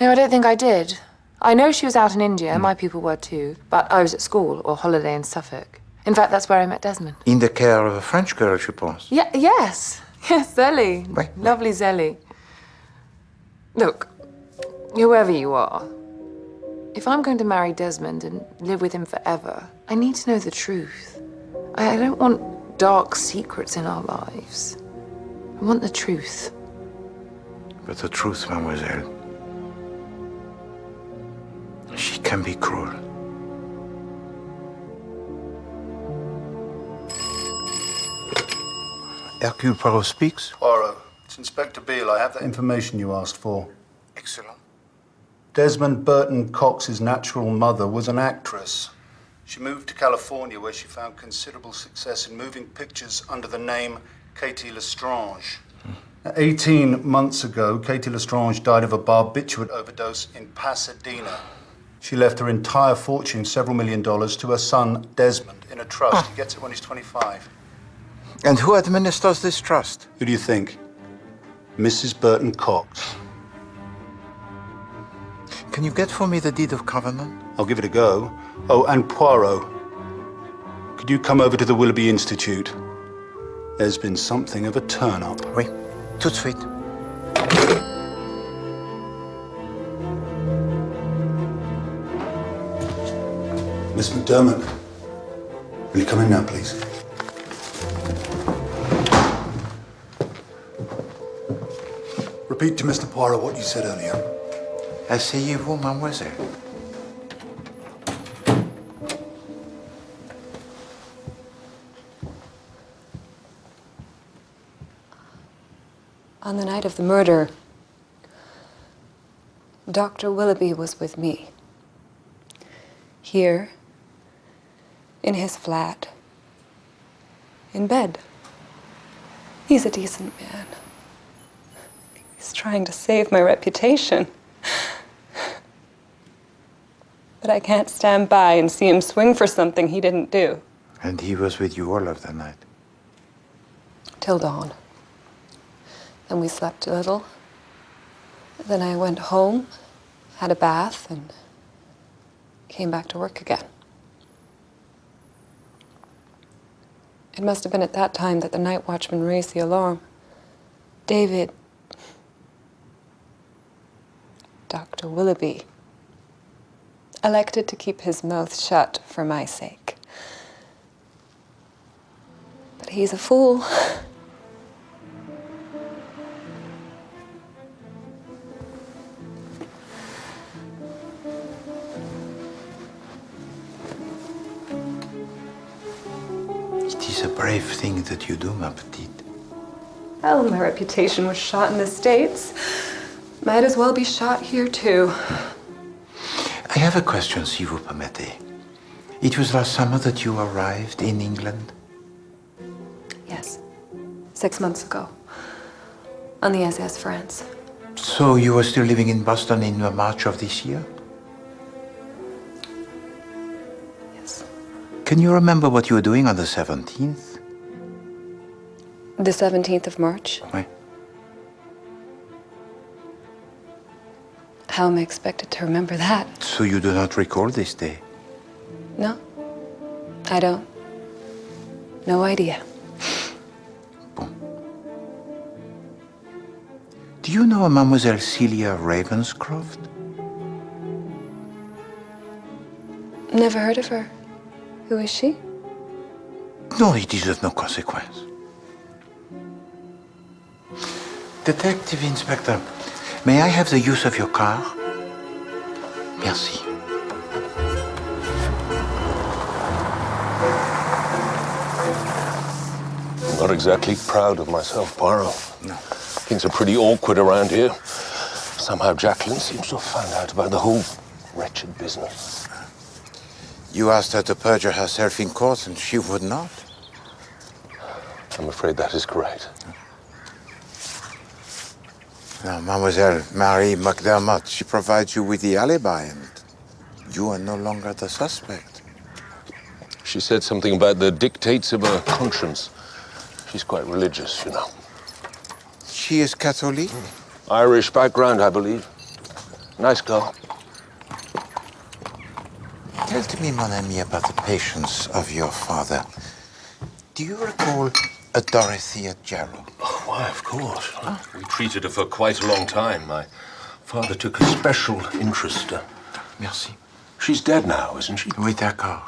H: No, I don't think I did. I know she was out in India, my people were too, but I was at school or holiday in Suffolk. In fact, that's where I met Desmond.
D: In the care of a French girl, je pense.
H: Yes, Zelly.
D: Oui.
H: Lovely Zelly. Look, whoever you are, if I'm going to marry Desmond and live with him forever, I need to know the truth. I don't want dark secrets in our lives. I want the truth.
D: But the truth, mademoiselle, she can be cruel. Hercule Poirot speaks.
E: Poirot, it's Inspector Beale. I have the information you asked for.
D: Excellent.
E: Desmond Burton Cox's natural mother was an actress. She moved to California, where she found considerable success in moving pictures under the name Katie Lestrange. 18 months ago, Katie Lestrange died of a barbiturate overdose in Pasadena. She left her entire fortune, several $1 million, to her son, Desmond, in a trust. He gets it when he's 25.
D: And who administers this trust?
E: Who do you think? Mrs. Burton Cox.
D: Can you get for me the deed of covenant?
E: I'll give it a go. Oh, and Poirot, could you come over to the Willoughby Institute? There's been something of a turn-up.
D: Oui, tout de suite.
E: Miss McDermott, will you come in now, please? Repeat to Mr. Poirot what you said earlier.
D: Asseyez-vous, mademoiselle.
G: On the night of the murder, Dr. Willoughby was with me. Here, in his flat, in bed. He's a decent man. He's trying to save my reputation. But I can't stand by and see him swing for something he didn't do.
D: And he was with you all of the night?
G: Till dawn. Then we slept a little. Then I went home, had a bath, and came back to work again. It must have been at that time that the night watchman raised the alarm. David, Dr. Willoughby, elected to keep his mouth shut for my sake. But he's a fool.
D: It is a brave thing that you do, ma petite.
G: Well, my reputation was shot in the States. Might as well be shot here, too.
D: I have a question, si vous permettez. It was last summer that you arrived in England?
G: Yes. 6 months ago. On the SS France.
D: So you were still living in Boston in March of this year?
G: Yes.
D: Can you remember what you were doing on the 17th?
G: The 17th of March?
D: Oui.
G: How am I expected to remember that?
D: So you do not recall this day?
G: No, I don't. No idea.
D: Do you know a Mademoiselle Celia Ravenscroft?
G: Never heard of her. Who is she?
D: No, it is of no consequence. Detective Inspector, may I have the use of your car? Merci.
F: I'm not exactly proud of myself, Poirot.
D: No.
F: Things are pretty awkward around here. Somehow Jacqueline seems to have found out about the whole wretched business.
D: You asked her to perjure herself in court and she would not?
F: I'm afraid that is correct.
D: Now, Mademoiselle Marie McDermott, she provides you with the alibi and you are no longer the suspect.
F: She said something about the dictates of her conscience. She's quite religious, you know.
D: She is Catholic?
F: Irish background, I believe. Nice girl.
D: Tell to me, mon ami, about the patients of your father. Do you recall a Dorothea Jarrow?
F: Oh, why, of course. We treated her for quite a long time. My father took a special interest.
D: Merci.
F: She's dead now, isn't she?
D: Oui, d'accord.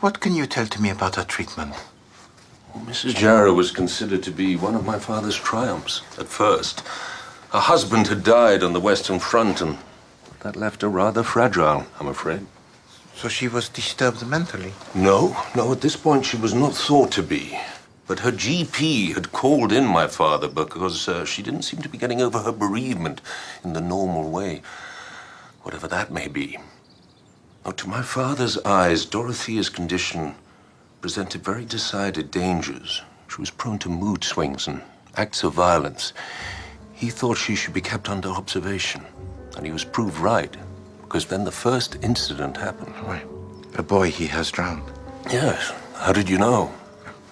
D: What can you tell to me about her treatment?
F: Well, Mrs. Jarrow was considered to be one of my father's triumphs at first. Her husband had died on the Western Front, and that left her rather fragile, I'm afraid.
D: So she was disturbed mentally?
F: No, at this point she was not thought to be. But her GP had called in my father because she didn't seem to be getting over her bereavement in the normal way, whatever that may be. Now, to my father's eyes, Dorothea's condition presented very decided dangers. She was prone to mood swings and acts of violence. He thought she should be kept under observation, and he was proved right, because then the first incident happened.
D: Why, a boy he has drowned.
F: Yes. How did you know?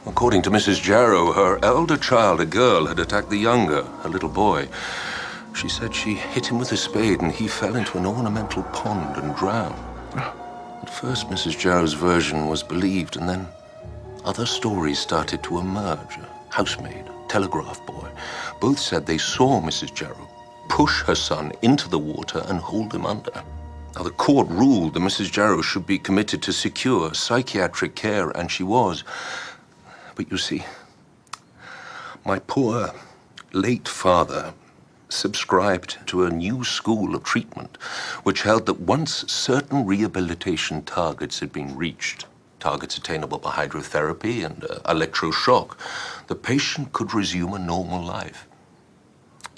F: According to Mrs. Jarrow, her elder child, a girl, had attacked the younger, a little boy. She said she hit him with a spade and he fell into an ornamental pond and drowned. At first, Mrs. Jarrow's version was believed, and then other stories started to emerge. A housemaid, a telegraph boy, both said they saw Mrs. Jarrow push her son into the water and hold him under. Now, the court ruled that Mrs. Jarrow should be committed to secure psychiatric care, and she was. But you see, my poor late father subscribed to a new school of treatment which held that once certain rehabilitation targets had been reached, targets attainable by hydrotherapy and electroshock, the patient could resume a normal life.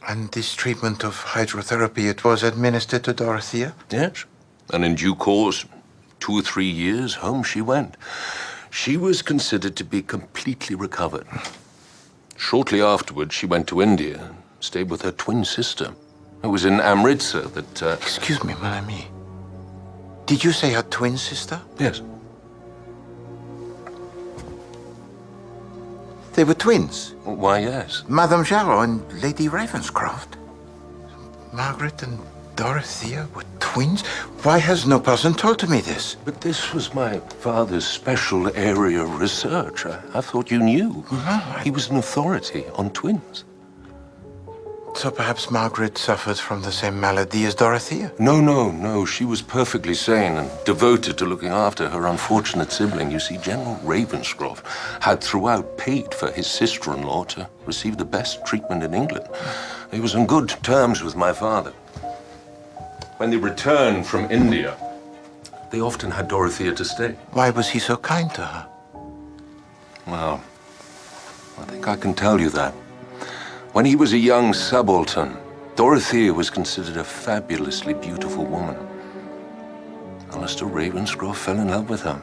D: And this treatment of hydrotherapy, it was administered to Dorothea?
F: Yes. And in due course, 2 or 3 years, home she went. She was considered to be completely recovered. Shortly afterwards, she went to India and stayed with her twin sister. It was in Amritsar that...
D: Excuse me, mon ami. Did you say her twin sister?
F: Yes.
D: They were twins?
F: Why, yes.
D: Madame Jarrow and Lady Ravenscroft? Margaret and Dorothea were twins? Why has no person told me this?
F: But this was my father's special area of research. I thought you knew.
D: No,
F: He was an authority on twins.
D: So perhaps Margaret suffered from the same malady as Dorothea?
F: No. She was perfectly sane and devoted to looking after her unfortunate sibling. You see, General Ravenscroft had throughout paid for his sister-in-law to receive the best treatment in England. He was on good terms with my father. When they returned from India, they often had Dorothea to stay.
D: Why was he so kind to her?
F: Well, I think I can tell you that. When he was a young subaltern, Dorothea was considered a fabulously beautiful woman. Mr. Ravenscroft fell in love with her.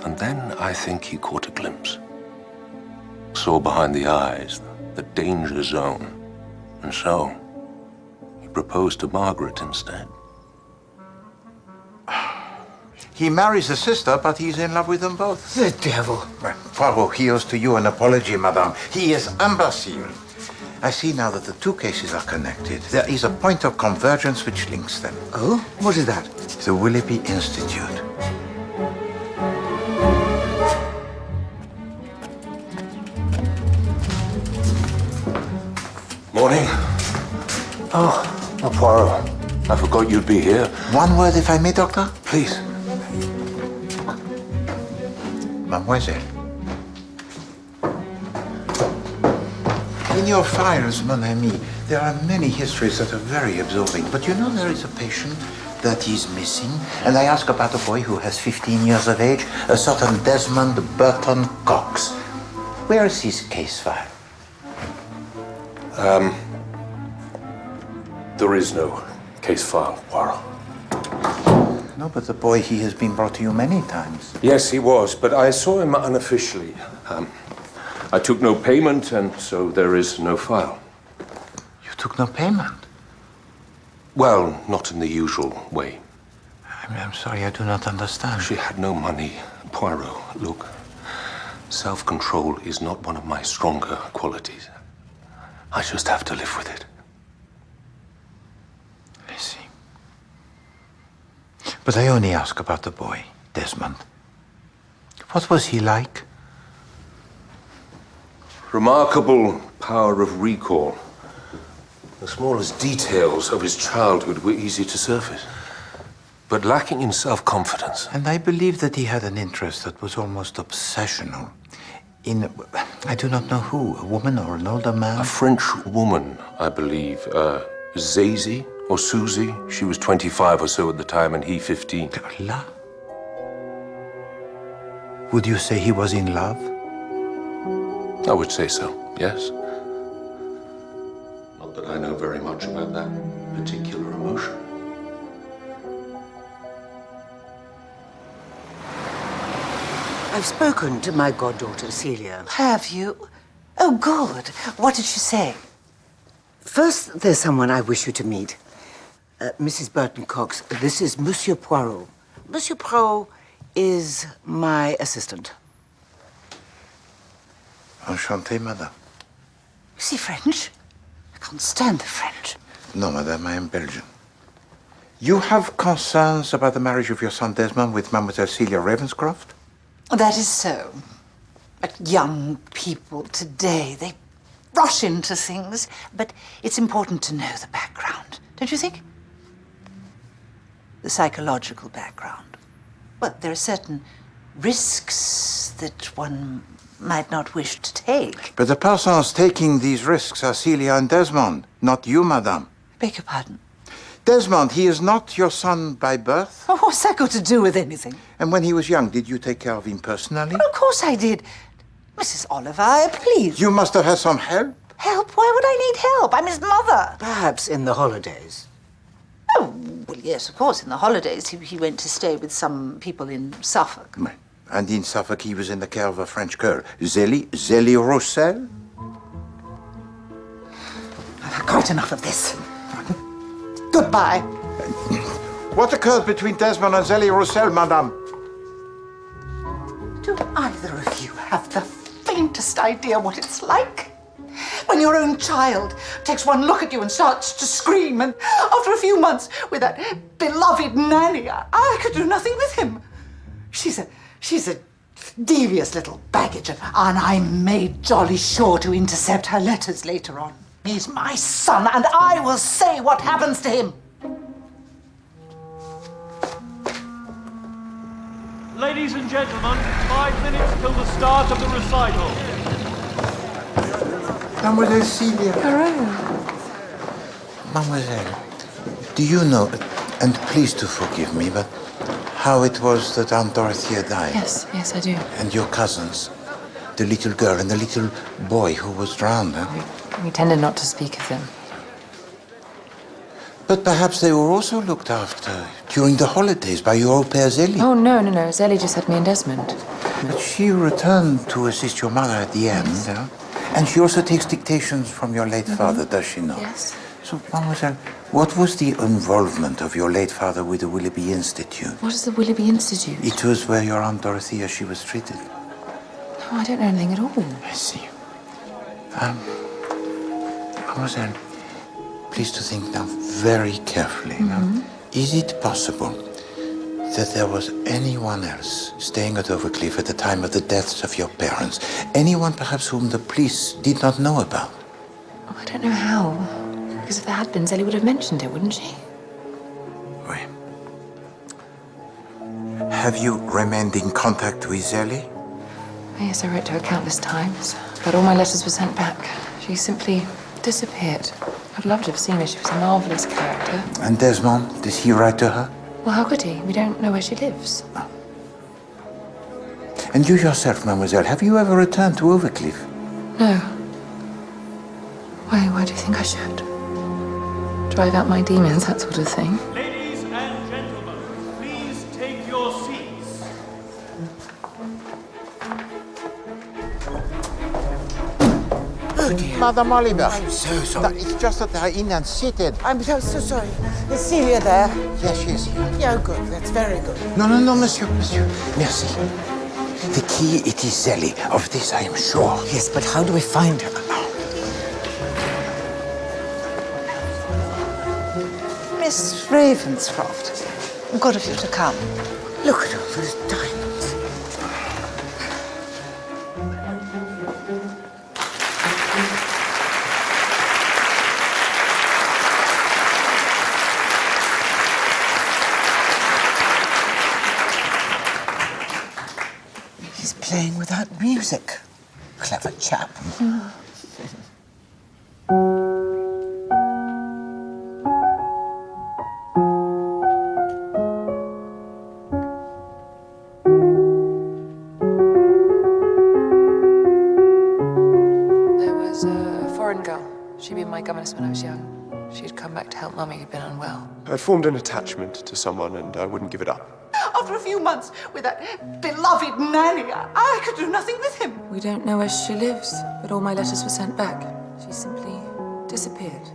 F: And then I think he caught a glimpse. Saw behind the eyes the danger zone. And so, he proposed to Margaret instead.
D: He marries a sister, but he's in love with them both.
C: The devil.
D: Well, Poirot, he owes to you an apology, madame. He is imbecile. I see now that the two cases are connected. There is a point of convergence which links them.
C: Oh? What is that?
D: The Willoughby Institute.
F: Morning. Oh, Poirot. I forgot you'd be here.
D: One word, if I may, Doctor?
F: Please.
D: Mademoiselle. In your files, mon ami, there are many histories that are very absorbing. But you know there is a patient that is missing. And I ask about a boy who has 15 years of age, a certain Desmond Burton Cox. Where is his case file?
F: There is no case file, Poirot.
D: No, but the boy, he has been brought to you many times.
F: Yes, he was, but I saw him unofficially. I took no payment, and so there is no file.
D: You took no payment?
F: Well, not in the usual way.
D: I'm sorry, I do not understand.
F: She had no money. Poirot, look, self-control is not one of my stronger qualities. I just have to live with it.
D: I see. But I only ask about the boy, Desmond. What was he like?
F: Remarkable power of recall. The smallest details of his childhood were easy to surface, but lacking in self-confidence.
D: And I believe that he had an interest that was almost obsessional in, I do not know who, a woman or an older man?
F: A French woman, I believe. Zazie or Susie. She was 25 or so at the time, and he 15.
D: La. Would you say he was in love?
F: I would say so, yes. Not that I know very much about that particular emotion.
N: I've spoken to my goddaughter, Celia.
B: Have you? Oh, good. What did she say?
N: First, there's someone I wish you to meet. Mrs. Burton Cox. This is Monsieur Poirot. Monsieur Poirot is my assistant.
D: Enchanté, madame.
B: Is he French? I can't stand the French.
D: No, madame, I am Belgian. You have concerns about the marriage of your son Desmond with Mademoiselle Celia Ravenscroft?
B: That is so. But young people today, they rush into things. But it's important to know the background, don't you think? The psychological background. Well, there are certain risks that one might not wish to take.
D: But the persons taking these risks are Celia and Desmond, not you, madame.
B: Beg your pardon?
D: Desmond, he is not your son by birth.
B: Oh, what's that got to do with anything?
D: And when he was young, did you take care of him personally?
B: Well, of course I did. Mrs. Oliver, please.
D: You must have had some help.
B: Help? Why would I need help? I'm his mother.
N: Perhaps in the holidays.
B: Oh, well, yes, of course. In the holidays, he went to stay with some people in Suffolk.
D: Right. And in Suffolk, he was in the care of a French girl, Zélie Roussel.
B: I've had quite enough of this. Goodbye.
D: What occurred between Desmond and Zélie Roussel, madame?
B: Do either of you have the faintest idea what it's like? When your own child takes one look at you and starts to scream, and after a few months with that beloved nanny, I could do nothing with him. She's a devious little baggage, and I made jolly sure to intercept her letters later on. He's my son, and I will say what happens to him.
O: Ladies and gentlemen, 5 minutes till the start of the recital.
D: Mademoiselle Celia. Mademoiselle, do you know, and please to forgive me, but how it was that Aunt Dorothea died?
H: Yes, I do.
D: And your cousins, the little girl and the little boy who was drowned, huh?
H: We tended not to speak of them.
D: But perhaps they were also looked after during the holidays by your au pair Zélie.
H: Oh, no. Zélie just had me and Desmond.
D: But she returned to assist your mother at the end,
H: Yes.
D: And she also takes dictations from your late father, does she not?
H: Yes.
D: So, mademoiselle, what was the involvement of your late father with the Willoughby Institute?
H: What is the Willoughby Institute?
D: It was where your Aunt Dorothea, she was treated.
H: No, I don't know anything at all.
D: I see. Mademoiselle, please to think now very carefully. Now, is it possible that there was anyone else staying at Overcliff at the time of the deaths of your parents? Anyone perhaps whom the police did not know about?
H: Oh, I don't know how. Because if there had been, Zélie would have mentioned it, wouldn't she?
D: Oui. Have you remained in contact with Zélie?
H: Yes, I wrote to her countless times, but all my letters were sent back. She simply disappeared. I'd love to have seen her. She was a marvelous character.
D: And Desmond, did he write to her?
H: Well, how could he? We don't know where she lives.
D: And you yourself, mademoiselle, have you ever returned to Overcliff?
H: No. Why do you think I should? Drive out my demons, that sort of thing.
O: Ladies and gentlemen, please take your seats.
N: Oh, dear.
D: Madame Oliver.
N: I'm so sorry.
D: It's just that they're in and seated.
N: I'm so sorry. Is Celia there?
D: Yes, she is here.
N: Yeah, oh, good. That's very good.
D: No, monsieur. Merci. The key, it is Zélie. Of this I am sure.
N: Yes, but how do we find her?
B: Miss Ravenscroft, good of you to come.
N: Look at all those diamonds. He's playing without music. Clever chap.
H: There was a foreign girl. She'd been my governess when I was young. She'd come back to help Mummy, who'd been unwell.
K: I'd formed an attachment to someone and I wouldn't give it up.
B: After a few months with that beloved nanny, I could do nothing with him.
H: We don't know where she lives, but all my letters were sent back. She simply disappeared.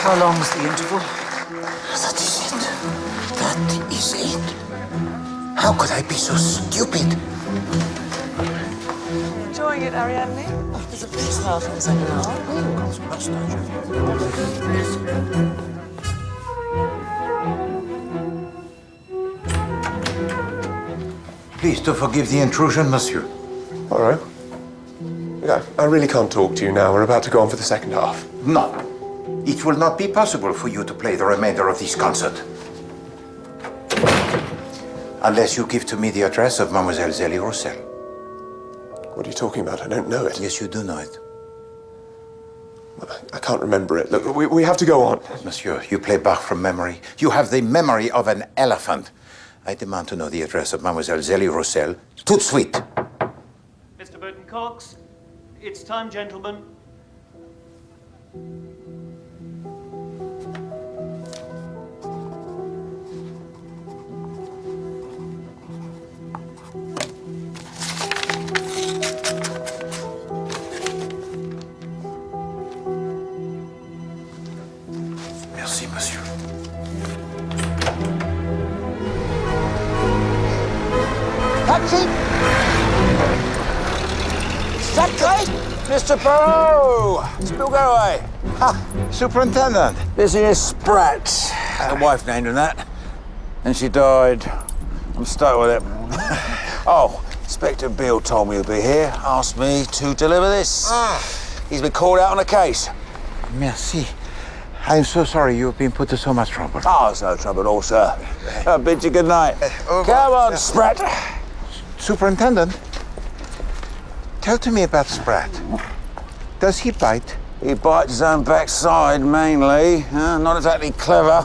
N: How long's the interval?
L: That is it. That is it. How could I be so stupid?
H: Enjoying it, Ariadne? There's a first half and a second
D: Please do forgive the intrusion, monsieur.
K: All right. Yeah, I really can't talk to you now. We're about to go on for the second half.
D: No. It will not be possible for you to play the remainder of this concert. Unless you give to me the address of Mademoiselle Zélie Roussel.
K: What are you talking about? I don't know it.
D: Yes, you do know it.
K: I can't remember it. Look, we have to go on.
D: Monsieur, you play Bach from memory. You have the memory of an elephant. I demand to know the address of Mademoiselle Zélie Roussel. Tout de suite.
O: Mr. Burton Cox, it's time, gentlemen.
D: Merci, monsieur.
L: Taxi! Sacré! Mr. Poirot! Still go away.
D: Ha! Superintendent.
L: Business Spratt. The wife named him that. And she died. I'm stuck with it. Oh, Inspector Beale told me he'd be here. Asked me to deliver this. He's been called out on a case.
D: Merci. I'm so sorry you've been put to so much trouble.
L: Oh, it's no trouble at all, sir. I'll bid you good night. Come on, Spratt.
D: Superintendent, tell to me about Spratt. Does he bite?
L: He bites his own backside, mainly. Not exactly clever.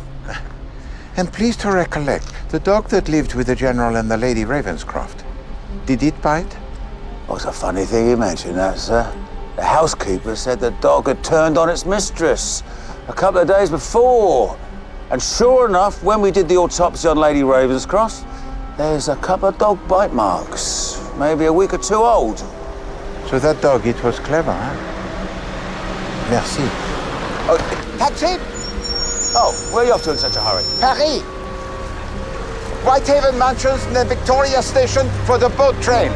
D: And please to recollect, the dog that lived with the General and the Lady Ravenscroft, did it bite?
L: Oh, it's a funny thing you mentioned that, sir. The housekeeper said the dog had turned on its mistress a couple of days before. And sure enough, when we did the autopsy on Lady Ravenscroft, there's a couple of dog bite marks, maybe a week or two old.
D: So that dog, it was clever, huh? Merci.
L: Oh, taxi? Oh, where are you off to in such a hurry?
D: Paris! Whitehaven Mansions near Victoria Station for the boat train.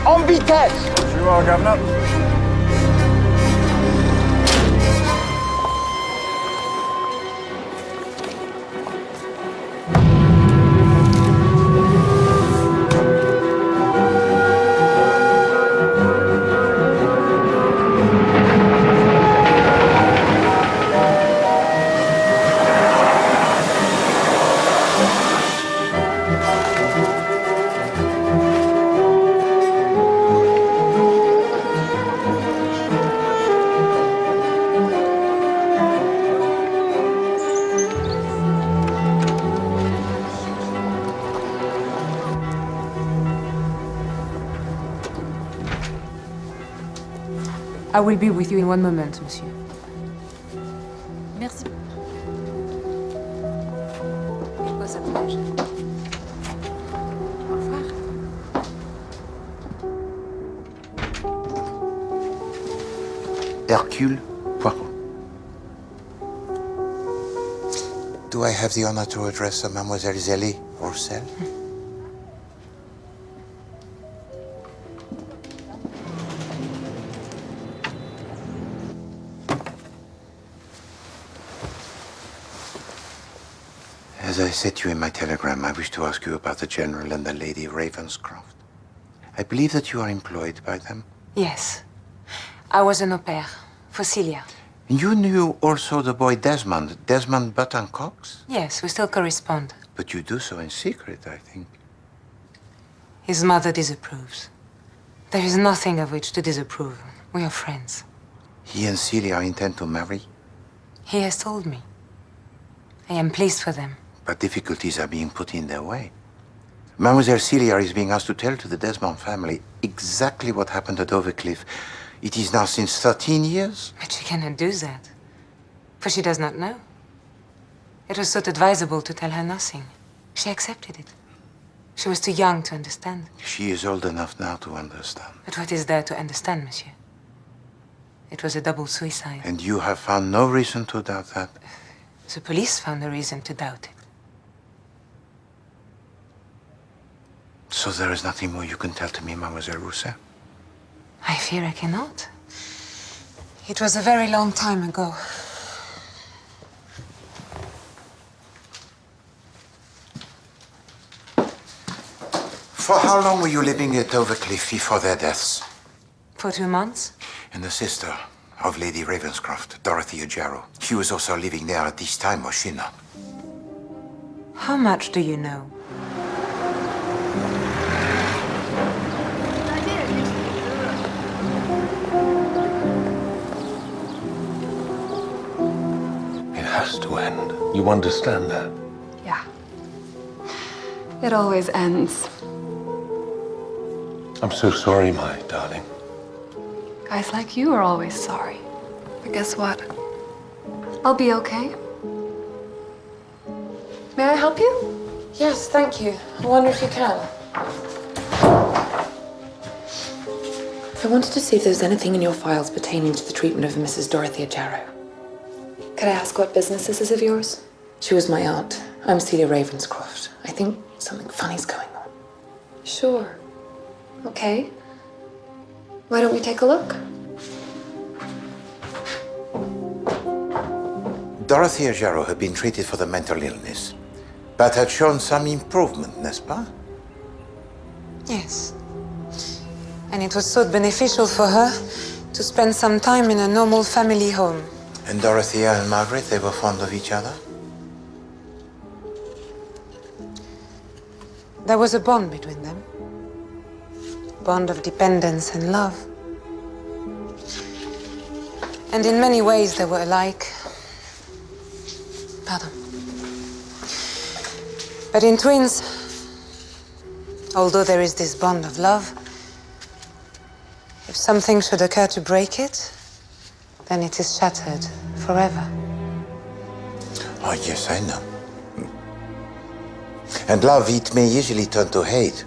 D: En vitesse!
A: You are, Governor.
G: I will be with you in one moment, monsieur.
H: Merci.
G: It was a pleasure. Au revoir.
D: Hercule Poirot. Do I have the honor to address Mademoiselle Zélie Roussel? As I said to you in my telegram, I wish to ask you about the General and the Lady Ravenscroft. I believe that you are employed by them.
G: Yes. I was an au pair for Celia.
D: You knew also the boy Desmond Button Cox?
G: Yes, we still correspond.
D: But you do so in secret, I think.
G: His mother disapproves. There is nothing of which to disapprove. We are friends.
D: He and Celia intend to marry,
G: He has told me. I am pleased for them.
D: but difficulties are being put in their way. Mademoiselle Celia is being asked to tell to the Desmond family exactly what happened at Overcliff. It is now since 13 years.
G: But she cannot do that, for she does not know. It was thought advisable to tell her nothing. She accepted it. She was too young to understand.
D: She is old enough now to understand.
G: But what is there to understand, monsieur? It was a double suicide.
D: And you have found no reason to doubt that?
J: The police found a reason to doubt it.
D: So there is nothing more you can tell to me, Mademoiselle Rousset?
J: I fear I cannot. It was a very long time ago.
D: For how long were you living at Overcliff before their deaths?
J: For 2 months?
D: And the sister of Lady Ravenscroft, Dorothea Jarrow. She was also living there at this time, was she not?
J: How much do you know?
F: It has to end. You understand that?
G: Yeah. It always ends.
F: I'm so sorry, my darling.
G: Guys like you are always sorry. But guess what? I'll be okay. May I help you?
H: Yes, thank you. I wonder if you can. I wanted to see if there was anything in your files pertaining to the treatment of Mrs. Dorothea Jarrow.
G: Could I ask what business this is of yours?
H: She was my aunt. I'm Celia Ravenscroft. I think something funny's going on.
G: Sure. Okay. Why don't we take a look?
D: Dorothea Jarrow had been treated for the mental illness, but had shown some improvement, n'est-ce pas?
J: Yes. And it was so beneficial for her to spend some time in a normal family home.
D: And Dorothea and Margaret, they were fond of each other?
J: There was a bond between them. Bond of dependence and love. And in many ways they were alike. Pardon. But in twins, although there is this bond of love, if something should occur to break it, then it is shattered forever.
D: Oh, yes, I know. And love, it may easily turn to hate.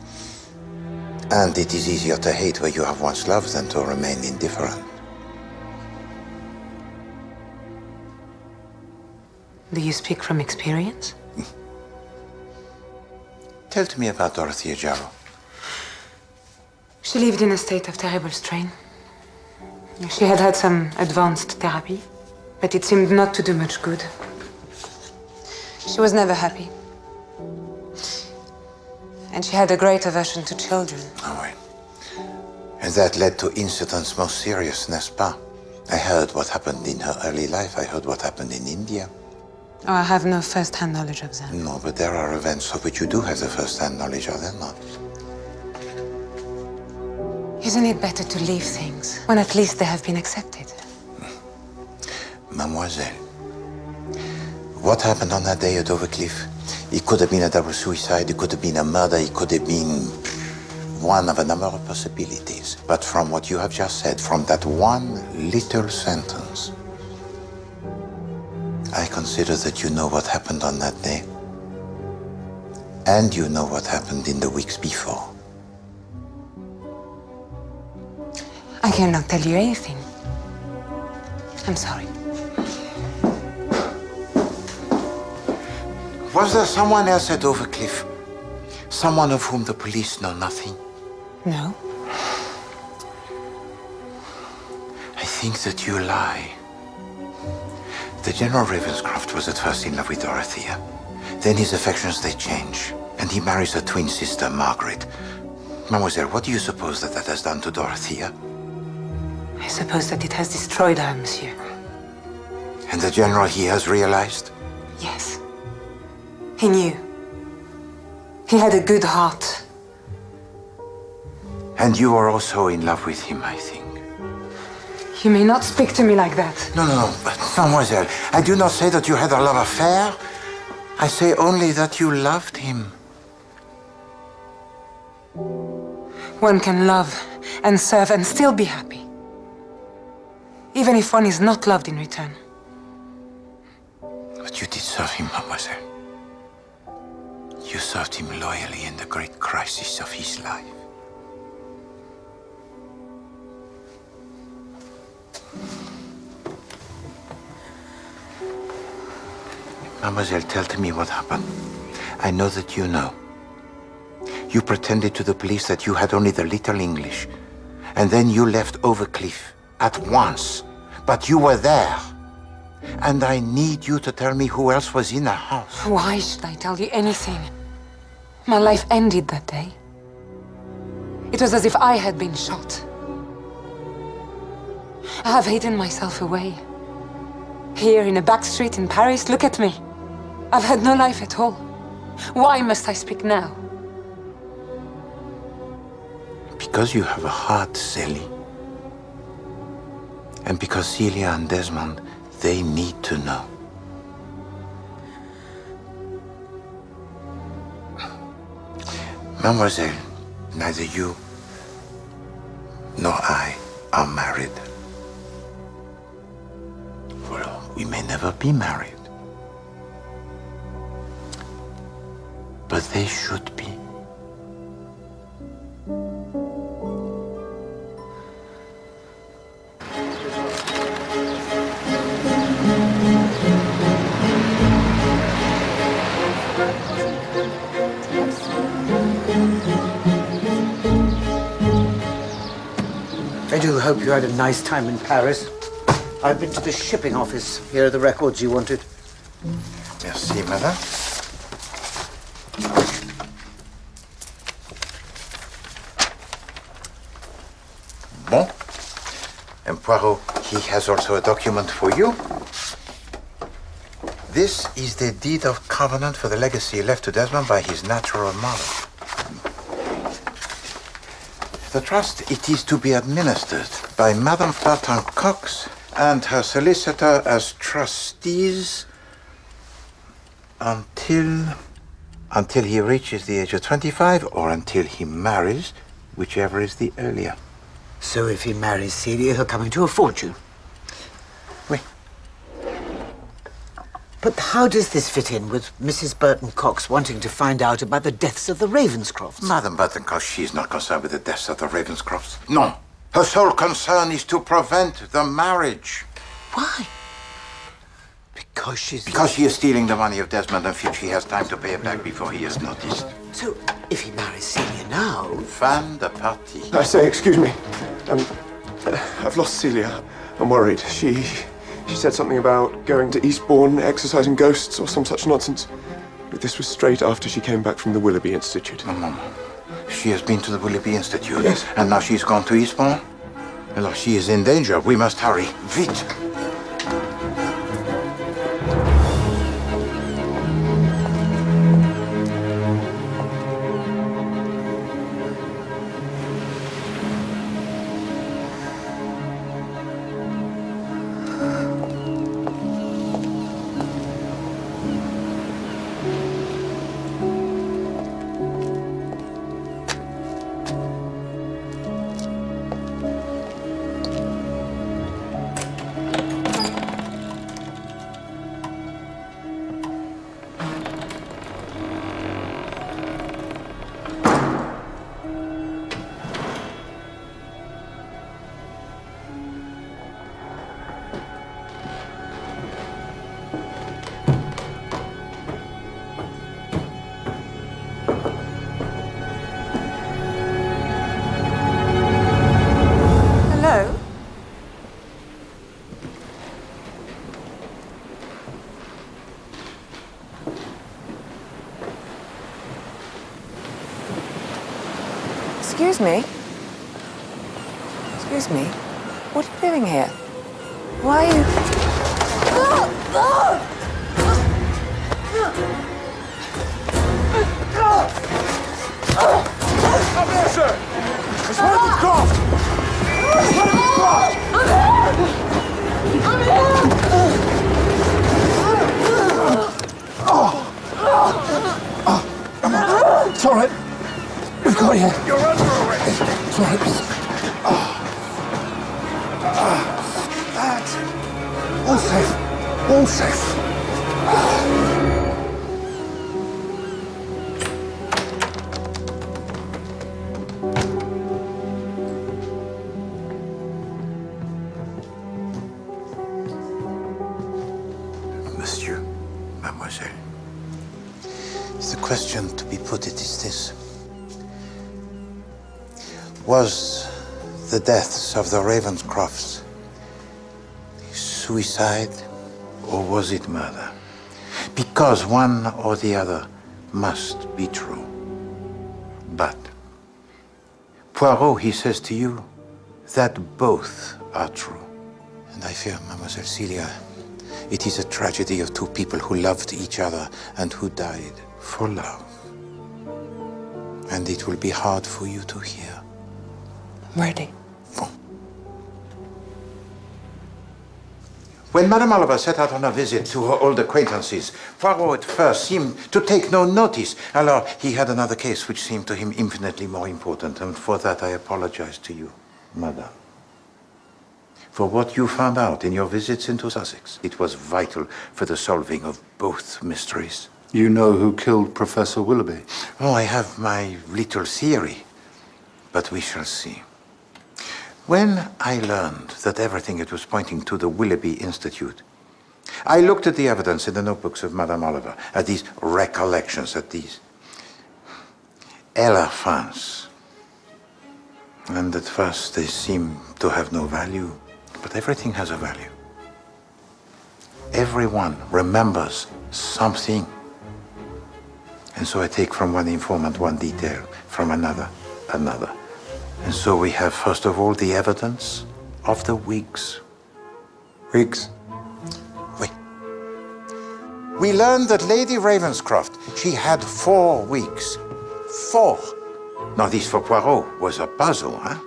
D: And it is easier to hate where you have once loved than to remain indifferent.
J: Do you speak from experience?
D: Tell to me about Dorothea Jarrow.
J: She lived in a state of terrible strain. She had had some advanced therapy, but it seemed not to do much good. She was never happy. And she had a great aversion to children.
D: Oh, oui. And that led to incidents most serious, n'est-ce pas? I heard what happened in her early life. I heard what happened in India.
J: Oh, I have no first-hand knowledge of that.
D: No, but there are events of which you do have the first-hand knowledge, are there not?
J: Isn't it better to leave things when at least they have been accepted?
D: Mademoiselle, what happened on that day at Overcliff? It could have been a double suicide, it could have been a murder, it could have been one of a number of possibilities. But from what you have just said, from that one little sentence, I consider that you know what happened on that day. And you know what happened in the weeks before.
J: I cannot tell you anything. I'm sorry.
D: Was there someone else at Overcliff? Someone of whom the police know nothing?
J: No.
D: I think that you lie. The General Ravenscroft was at first in love with Dorothea. Then his affections, they change. And he marries her twin sister, Margaret. Mademoiselle, what do you suppose that has done to Dorothea?
J: I suppose that it has destroyed her, monsieur.
D: And the General, he has realized?
J: Yes. He knew. He had a good heart.
D: And you are also in love with him, I think.
J: You may not speak to me like that.
D: No, but Mademoiselle, I do not say that you had a love affair. I say only that you loved him.
J: One can love and serve and still be happy. Even if one is not loved in return.
D: But you did serve him, Mademoiselle. You served him loyally in the great crisis of his life. Mademoiselle, tell to me what happened. I know that you know. You pretended to the police that you had only the little English. And then you left Overcliff at once. But you were there. And I need you to tell me who else was in the house.
J: Why should I tell you anything? My life ended that day. It was as if I had been shot. I have hidden myself away. Here in a back street in Paris, look at me. I've had no life at all. Why must I speak now?
D: Because you have a heart, Sally. And because Celia and Desmond, they need to know. Mademoiselle, neither you nor I are married. Well, we may never be married. But they should be.
N: I do hope you had a nice time in Paris. I've been to the shipping office. Here are the records you wanted.
D: Merci, madame. Bon. And Poirot, he has also a document for you. This is the deed of covenant for the legacy left to Desmond by his natural mother. The trust, it is to be administered by Madame Barton Cox and her solicitor as trustees until he reaches the age of 25 or until he marries, whichever is the earlier.
N: So if he marries Celia, he'll come into a fortune.
D: Oui.
N: But how does this fit in with Mrs. Burton Cox wanting to find out about the deaths of the Ravenscrofts?
D: Madame Burton Cox, she's not concerned with the deaths of the Ravenscrofts. No. Her sole concern is to prevent the marriage.
N: Why? Because
D: she is stealing the money of Desmond and feels she has time to pay it back before he is noticed.
N: So, if he marries Celia now...
D: Fin de partie.
K: I say, excuse me. I've lost Celia. I'm worried. She said something about going to Eastbourne, exorcising ghosts, or some such nonsense. But this was straight after she came back from the Willoughby Institute.
D: Maman, she has been to the Willoughby Institute.
K: Yes.
D: And now she's gone to Eastbourne? Alors, she is in danger. We must hurry. Vite!
J: Excuse me? Excuse me? What are you doing here? Why are you...
O: Up there, sir! It's Ravenscroft! It's Ravenscroft!
K: It's all right. We've got you.
O: You're under arrest!
K: It's all right.
O: That's all safe. All safe.
D: Monsieur, Mademoiselle. mademoiselle. The question to be put it is this. Was the deaths of the Ravenscrofts suicide or was it murder? Because one or the other must be true. But Poirot, he says to you that both are true. And I fear, Mademoiselle Celia, it is a tragedy of two people who loved each other and who died for love. And it will be hard for you to hear.
H: I'm ready.
D: When Madame Oliver set out on a visit to her old acquaintances, Poirot at first seemed to take no notice. Alors, he had another case which seemed to him infinitely more important, and for that I apologize to you, Madame. For what you found out in your visits into Sussex, it was vital for the solving of both mysteries.
E: You know who killed Professor Willoughby?
D: Oh, I have my little theory, but we shall see. When I learned that everything it was pointing to the Willoughby Institute, I looked at the evidence in the notebooks of Madame Oliver, at these recollections, at these elephants. And at first they seemed to have no value, but everything has a value. Everyone remembers something. And so I take from one informant one detail, from another, another. And so we have, first of all, the evidence of the wigs.
K: Wigs?
D: Oui. We learned that Lady Ravenscroft, she had 4 wigs. 4. Now, this for Poirot was a puzzle, huh?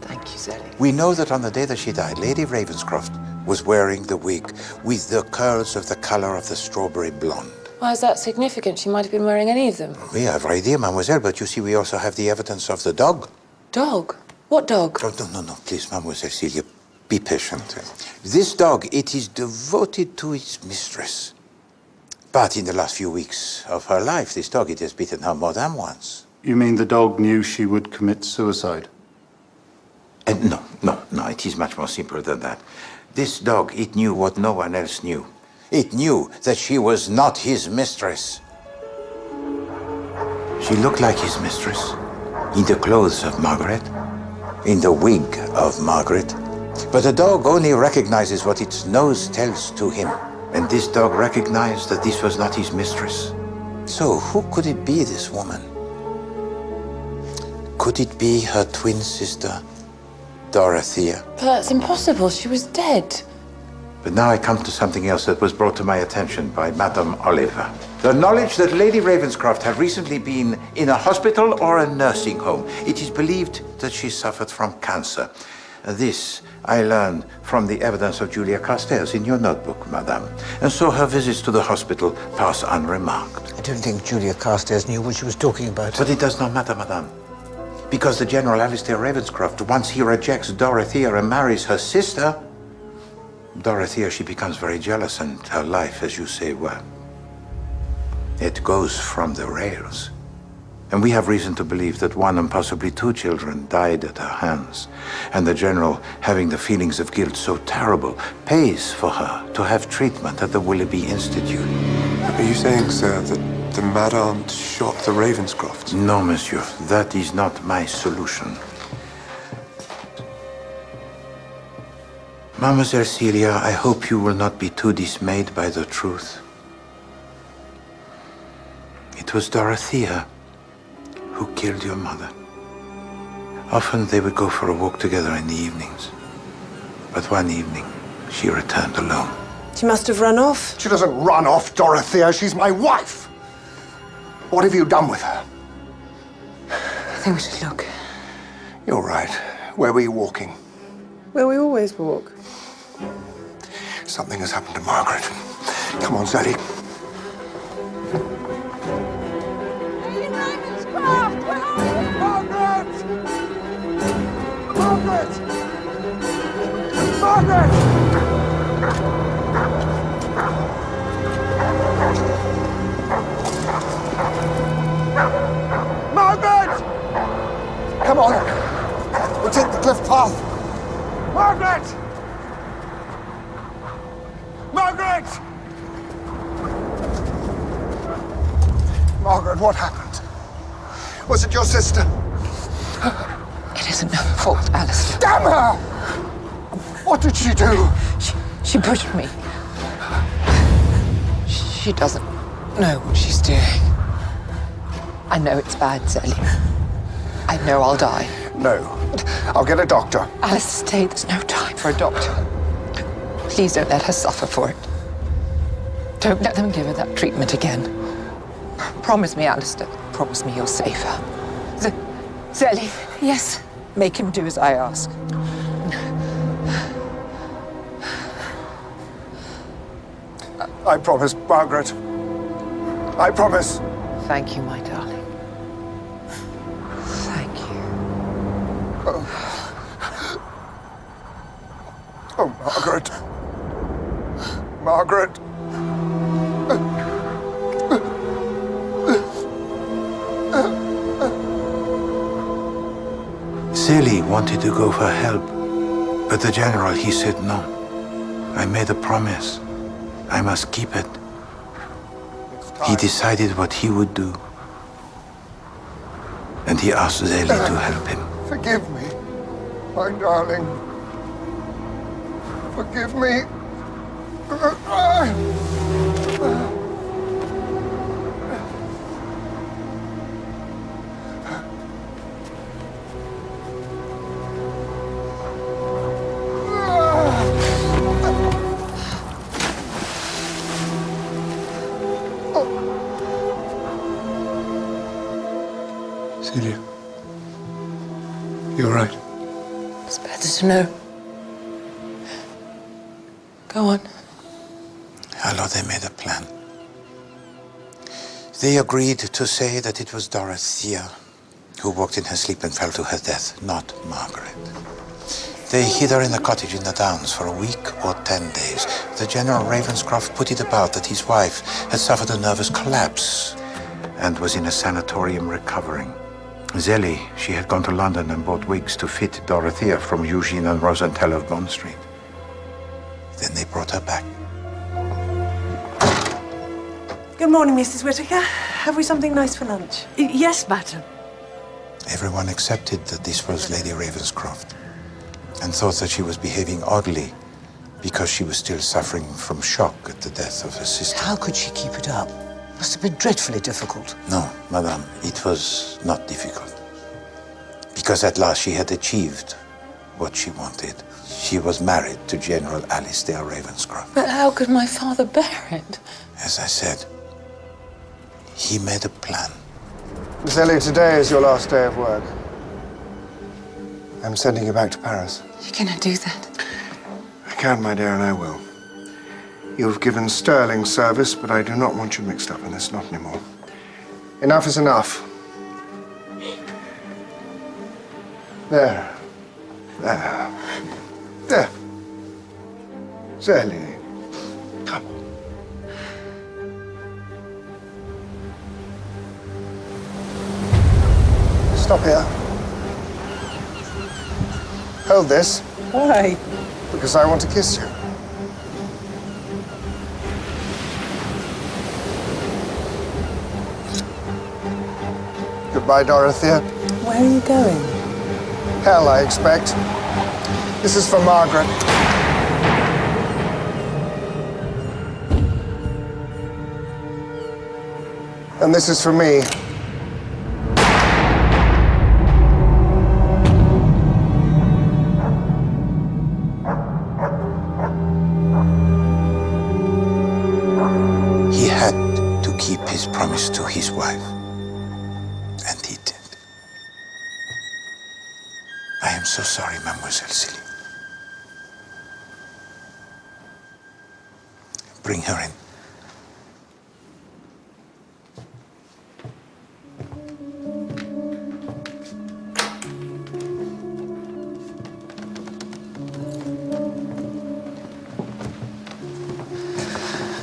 N: Thank you, Sally.
D: We know that on the day that she died, Lady Ravenscroft was wearing the wig with the curls of the color of the strawberry blonde.
H: Why is that significant? She might have been wearing any of them.
D: We have right idea, mademoiselle, but you see, we also have the evidence of the dog.
H: Dog? What dog?
D: Oh, no, please, Mademoiselle Celia, be patient. This dog, it is devoted to its mistress. But in the last few weeks of her life, this dog, it has bitten her more than once.
E: You mean the dog knew she would commit suicide?
D: No, it is much more simple than that. This dog, it knew what no one else knew. It knew that she was not his mistress. She looked like his mistress, in the clothes of Margaret, in the wig of Margaret. But the dog only recognizes what its nose tells to him. And this dog recognized that this was not his mistress. So who could it be, this woman? Could it be her twin sister, Dorothea?
H: But that's impossible. She was dead.
D: But now I come to something else that was brought to my attention by Madame Oliver. The knowledge that Lady Ravenscroft had recently been in a hospital or a nursing home. It is believed that she suffered from cancer. This I learned from the evidence of Julia Carstairs in your notebook, Madame. And so her visits to the hospital pass unremarked.
C: I don't think Julia Carstairs knew what she was talking about.
D: But it does not matter, Madame. Because the General Alistair Ravenscroft, once he rejects Dorothea and marries her sister, Dorothea, she becomes very jealous, and her life, as you say, well, it goes from the rails. And we have reason to believe that 1 and possibly 2 children died at her hands. And the General, having the feelings of guilt so terrible, pays for her to have treatment at the Willoughby Institute.
K: Are you saying, sir, that the mad aunt shot the Ravenscrofts?
D: No, monsieur. That is not my solution. Mademoiselle Celia, I hope you will not be too dismayed by the truth. It was Dorothea who killed your mother. Often they would go for a walk together in the evenings. But one evening, she returned alone.
P: She must have run off.
Q: She doesn't run off, Dorothea. She's my wife. What have you done with her?
J: I think we should look.
Q: You're right. Where were you walking?
P: Where we always walk.
Q: Something has happened to Margaret. Come on, Sally.
R: Margaret!
Q: Come on. We'll take the cliff path.
R: Margaret! Margaret!
Q: Margaret, what happened? Was it your sister?
B: It isn't her fault, Alistair.
Q: Damn her! What did she do?
B: She pushed me. She doesn't know what she's doing. I know it's bad, Zelly. I know I'll die.
Q: No. I'll get a doctor.
B: Alistair, stay. There's no time for a doctor. Please don't let her suffer for it. Don't let them give her that treatment again. Promise me, Alistair. Promise me you'll save her. Zelly.
J: Yes?
B: Make him do as I ask.
Q: I promise, Margaret. I promise.
B: Thank you, my darling. Thank you.
Q: Oh, Margaret. Margaret.
D: Celie wanted to go for help, but the general, he said no. I made a promise. I must keep it. He decided what he would do. And he asked Zelly to help him.
Q: Forgive me, my darling. Forgive me.
K: Celia, you all right?
B: It's better to know. Go on.
D: Hello, they made a plan. They agreed to say that it was Dorothea who walked in her sleep and fell to her death, not Margaret. They hid her in a cottage in the Downs for a week or 10 days. The General Ravenscroft put it about that his wife had suffered a nervous collapse and was in a sanatorium recovering. Zelly, she had gone to London and bought wigs to fit Dorothea from Eugene and Rosenthal of Bond Street. Then they brought her back.
P: Good morning, Mrs. Whittaker. Have we something nice for lunch?
I: Yes, madam.
D: Everyone accepted that this was Lady Ravenscroft and thought that she was behaving oddly because she was still suffering from shock at the death of her sister.
N: How could she keep it up? Must have been dreadfully difficult.
D: No, madame, it was not difficult. Because at last she had achieved what she wanted. She was married to General Alistair Ravenscroft.
J: But how could my father bear it?
D: As I said, he made a plan.
Q: Miss Elliot, today is your last day of work. I'm sending you back to Paris.
J: You cannot do that.
Q: I can, my dear, and I will. You've given sterling service, but I do not want you mixed up in this, not anymore. Enough is enough. There. There. There. Zelly. Come. Stop here. Hold this.
P: Why?
Q: Because I want to kiss you. Goodbye, Dorothea.
P: Where are you going?
Q: Hell, I expect. This is for Margaret. And this is for me.
D: He had to keep his promise to his wife. And he did. I am so sorry, Mademoiselle Celie. Bring her in.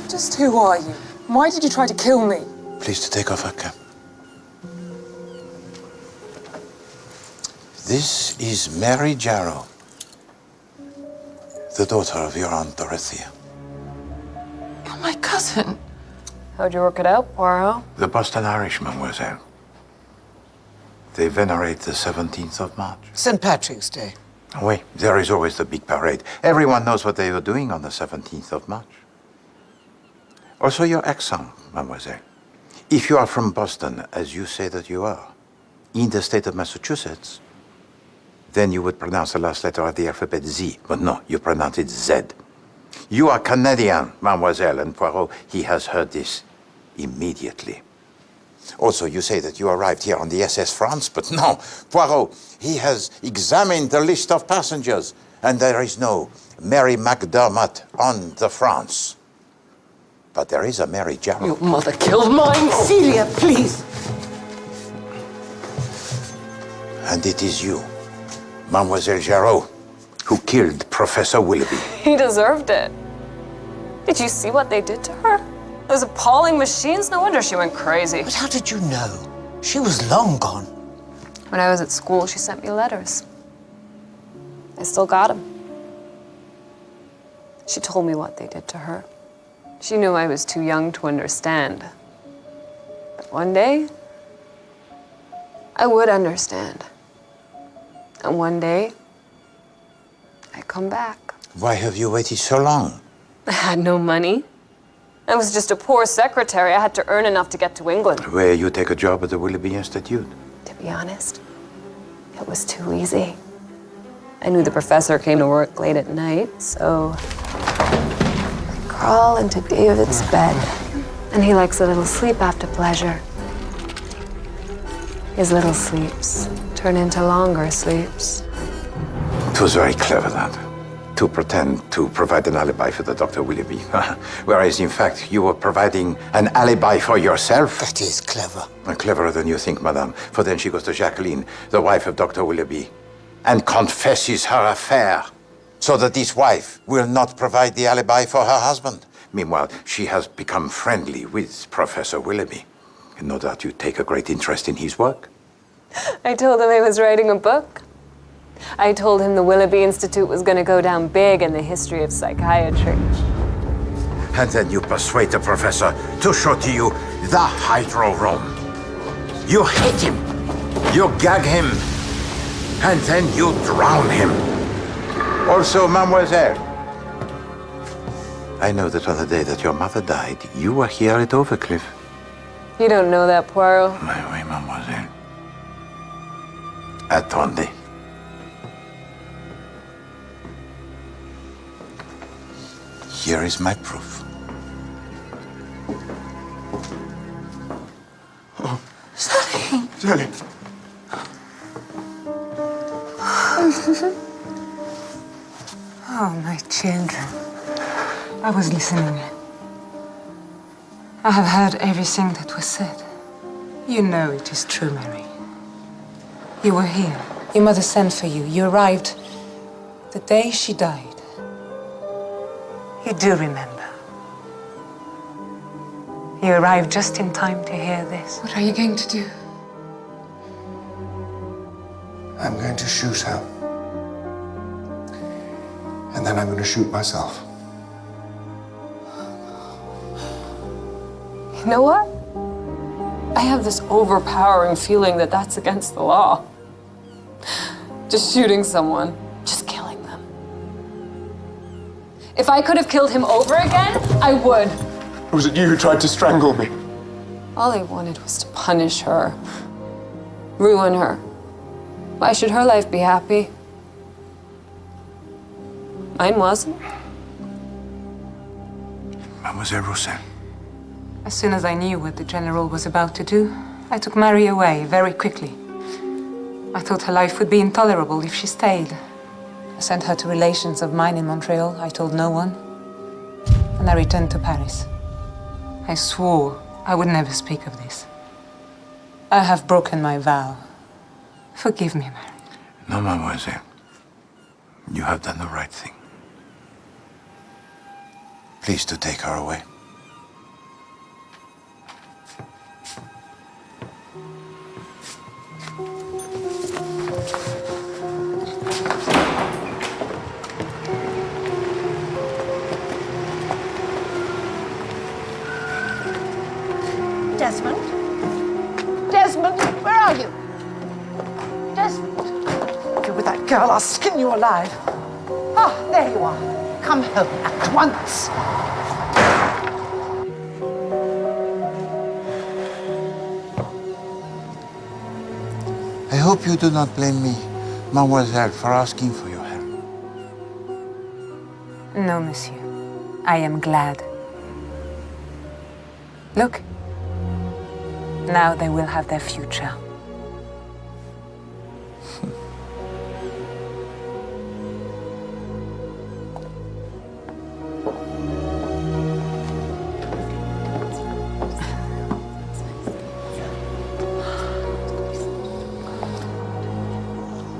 H: Just who are you? Why did you try to kill me?
D: Please to take off her cap. This is Mary Jarrow, the daughter of your Aunt Dorothea.
H: You're my cousin.
G: How'd you work it out, Poirot?
D: The Boston Irish, mademoiselle. They venerate the 17th of March.
N: St. Patrick's Day.
D: Oui, there is always the big parade. Everyone knows what they were doing on the 17th of March. Also your accent, mademoiselle. If you are from Boston, as you say that you are, in the state of Massachusetts, then you would pronounce the last letter of the alphabet Z, but no, you pronounce it Z. You are Canadian, mademoiselle, and Poirot, he has heard this immediately. Also, you say that you arrived here on the SS France, but no, Poirot, he has examined the list of passengers, and there is no Mary McDermott on the France. But there is a Mary Jarrow.
I: Your mother killed mine.
N: Celia, please.
D: And it is you, Mademoiselle Jarrow, who killed Professor Willoughby.
G: He deserved it. Did you see what they did to her? Those appalling machines? No wonder she went crazy.
N: But how did you know? She was long gone.
G: When I was at school, she sent me letters. I still got them. She told me what they did to her. She knew I was too young to understand. But one day, I would understand. And one day, I'd come back.
D: Why have you waited so long?
G: I had no money. I was just a poor secretary. I had to earn enough to get to England.
D: Where you take a job at the Willoughby Institute?
G: To be honest, it was too easy. I knew the professor came to work late at night, so I crawl into David's bed. And he likes a little sleep after pleasure. His little sleeps turn into longer sleeps.
D: It was very clever, that. To pretend to provide an alibi for the Dr. Willoughby. Whereas, in fact, you were providing an alibi for yourself.
N: That is clever.
D: Cleverer than you think, madame. For then she goes to Jacqueline, the wife of Dr. Willoughby, and confesses her affair, so that this wife will not provide the alibi for her husband. Meanwhile, she has become friendly with Professor Willoughby. And no doubt you take a great interest in his work.
G: I told him I was writing a book. I told him the Willoughby Institute was going to go down big in the history of psychiatry.
D: And then you persuade the professor to show to you the hydro room. You hit him, you gag him, and then you drown him. Also, mademoiselle, I know that on the day that your mother died, you were here at Overcliff.
G: You don't know that, Poirot.
D: Oui, mademoiselle. Attendez. Here is my proof.
K: Oh.
N: Sally.
K: Sally.
J: Oh, my children. I was listening. I have heard everything that was said. You know it is true, Mary. You were here. Your mother sent for you. You arrived the day she died. You do remember. You arrived just in time to hear this.
H: What are you going to do?
Q: I'm going to shoot her. And then I'm going to shoot myself.
G: You know what? I have this overpowering feeling that that's against the law. Just shooting someone, just killing them. If I could have killed him over again, I would.
K: Or was it you who tried to strangle me?
G: All I wanted was to punish her, ruin her. Why should her life be happy? Mine wasn't.
D: Mademoiselle Roussel.
J: As soon as I knew what the general was about to do, I took Mary away very quickly. I thought her life would be intolerable if she stayed. I sent her to relations of mine in Montreal. I told no one. And I returned to Paris. I swore I would never speak of this. I have broken my vow. Forgive me, Mary.
D: No, mademoiselle. You have done the right thing. Please to take her away.
B: Desmond? Desmond, where are you? Desmond. If you're with that girl, I'll skin you alive. Ah, there you are. Come home at once.
D: I hope you do not blame me, mademoiselle, for asking for your help.
J: No, monsieur. I am glad. Look. Now they will have their future.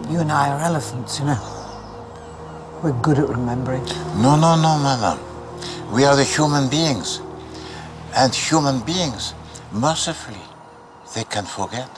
N: You and I are elephants, you know. We're good at remembering.
D: No, madame. We are the human beings. And human beings, mercifully, they can forget.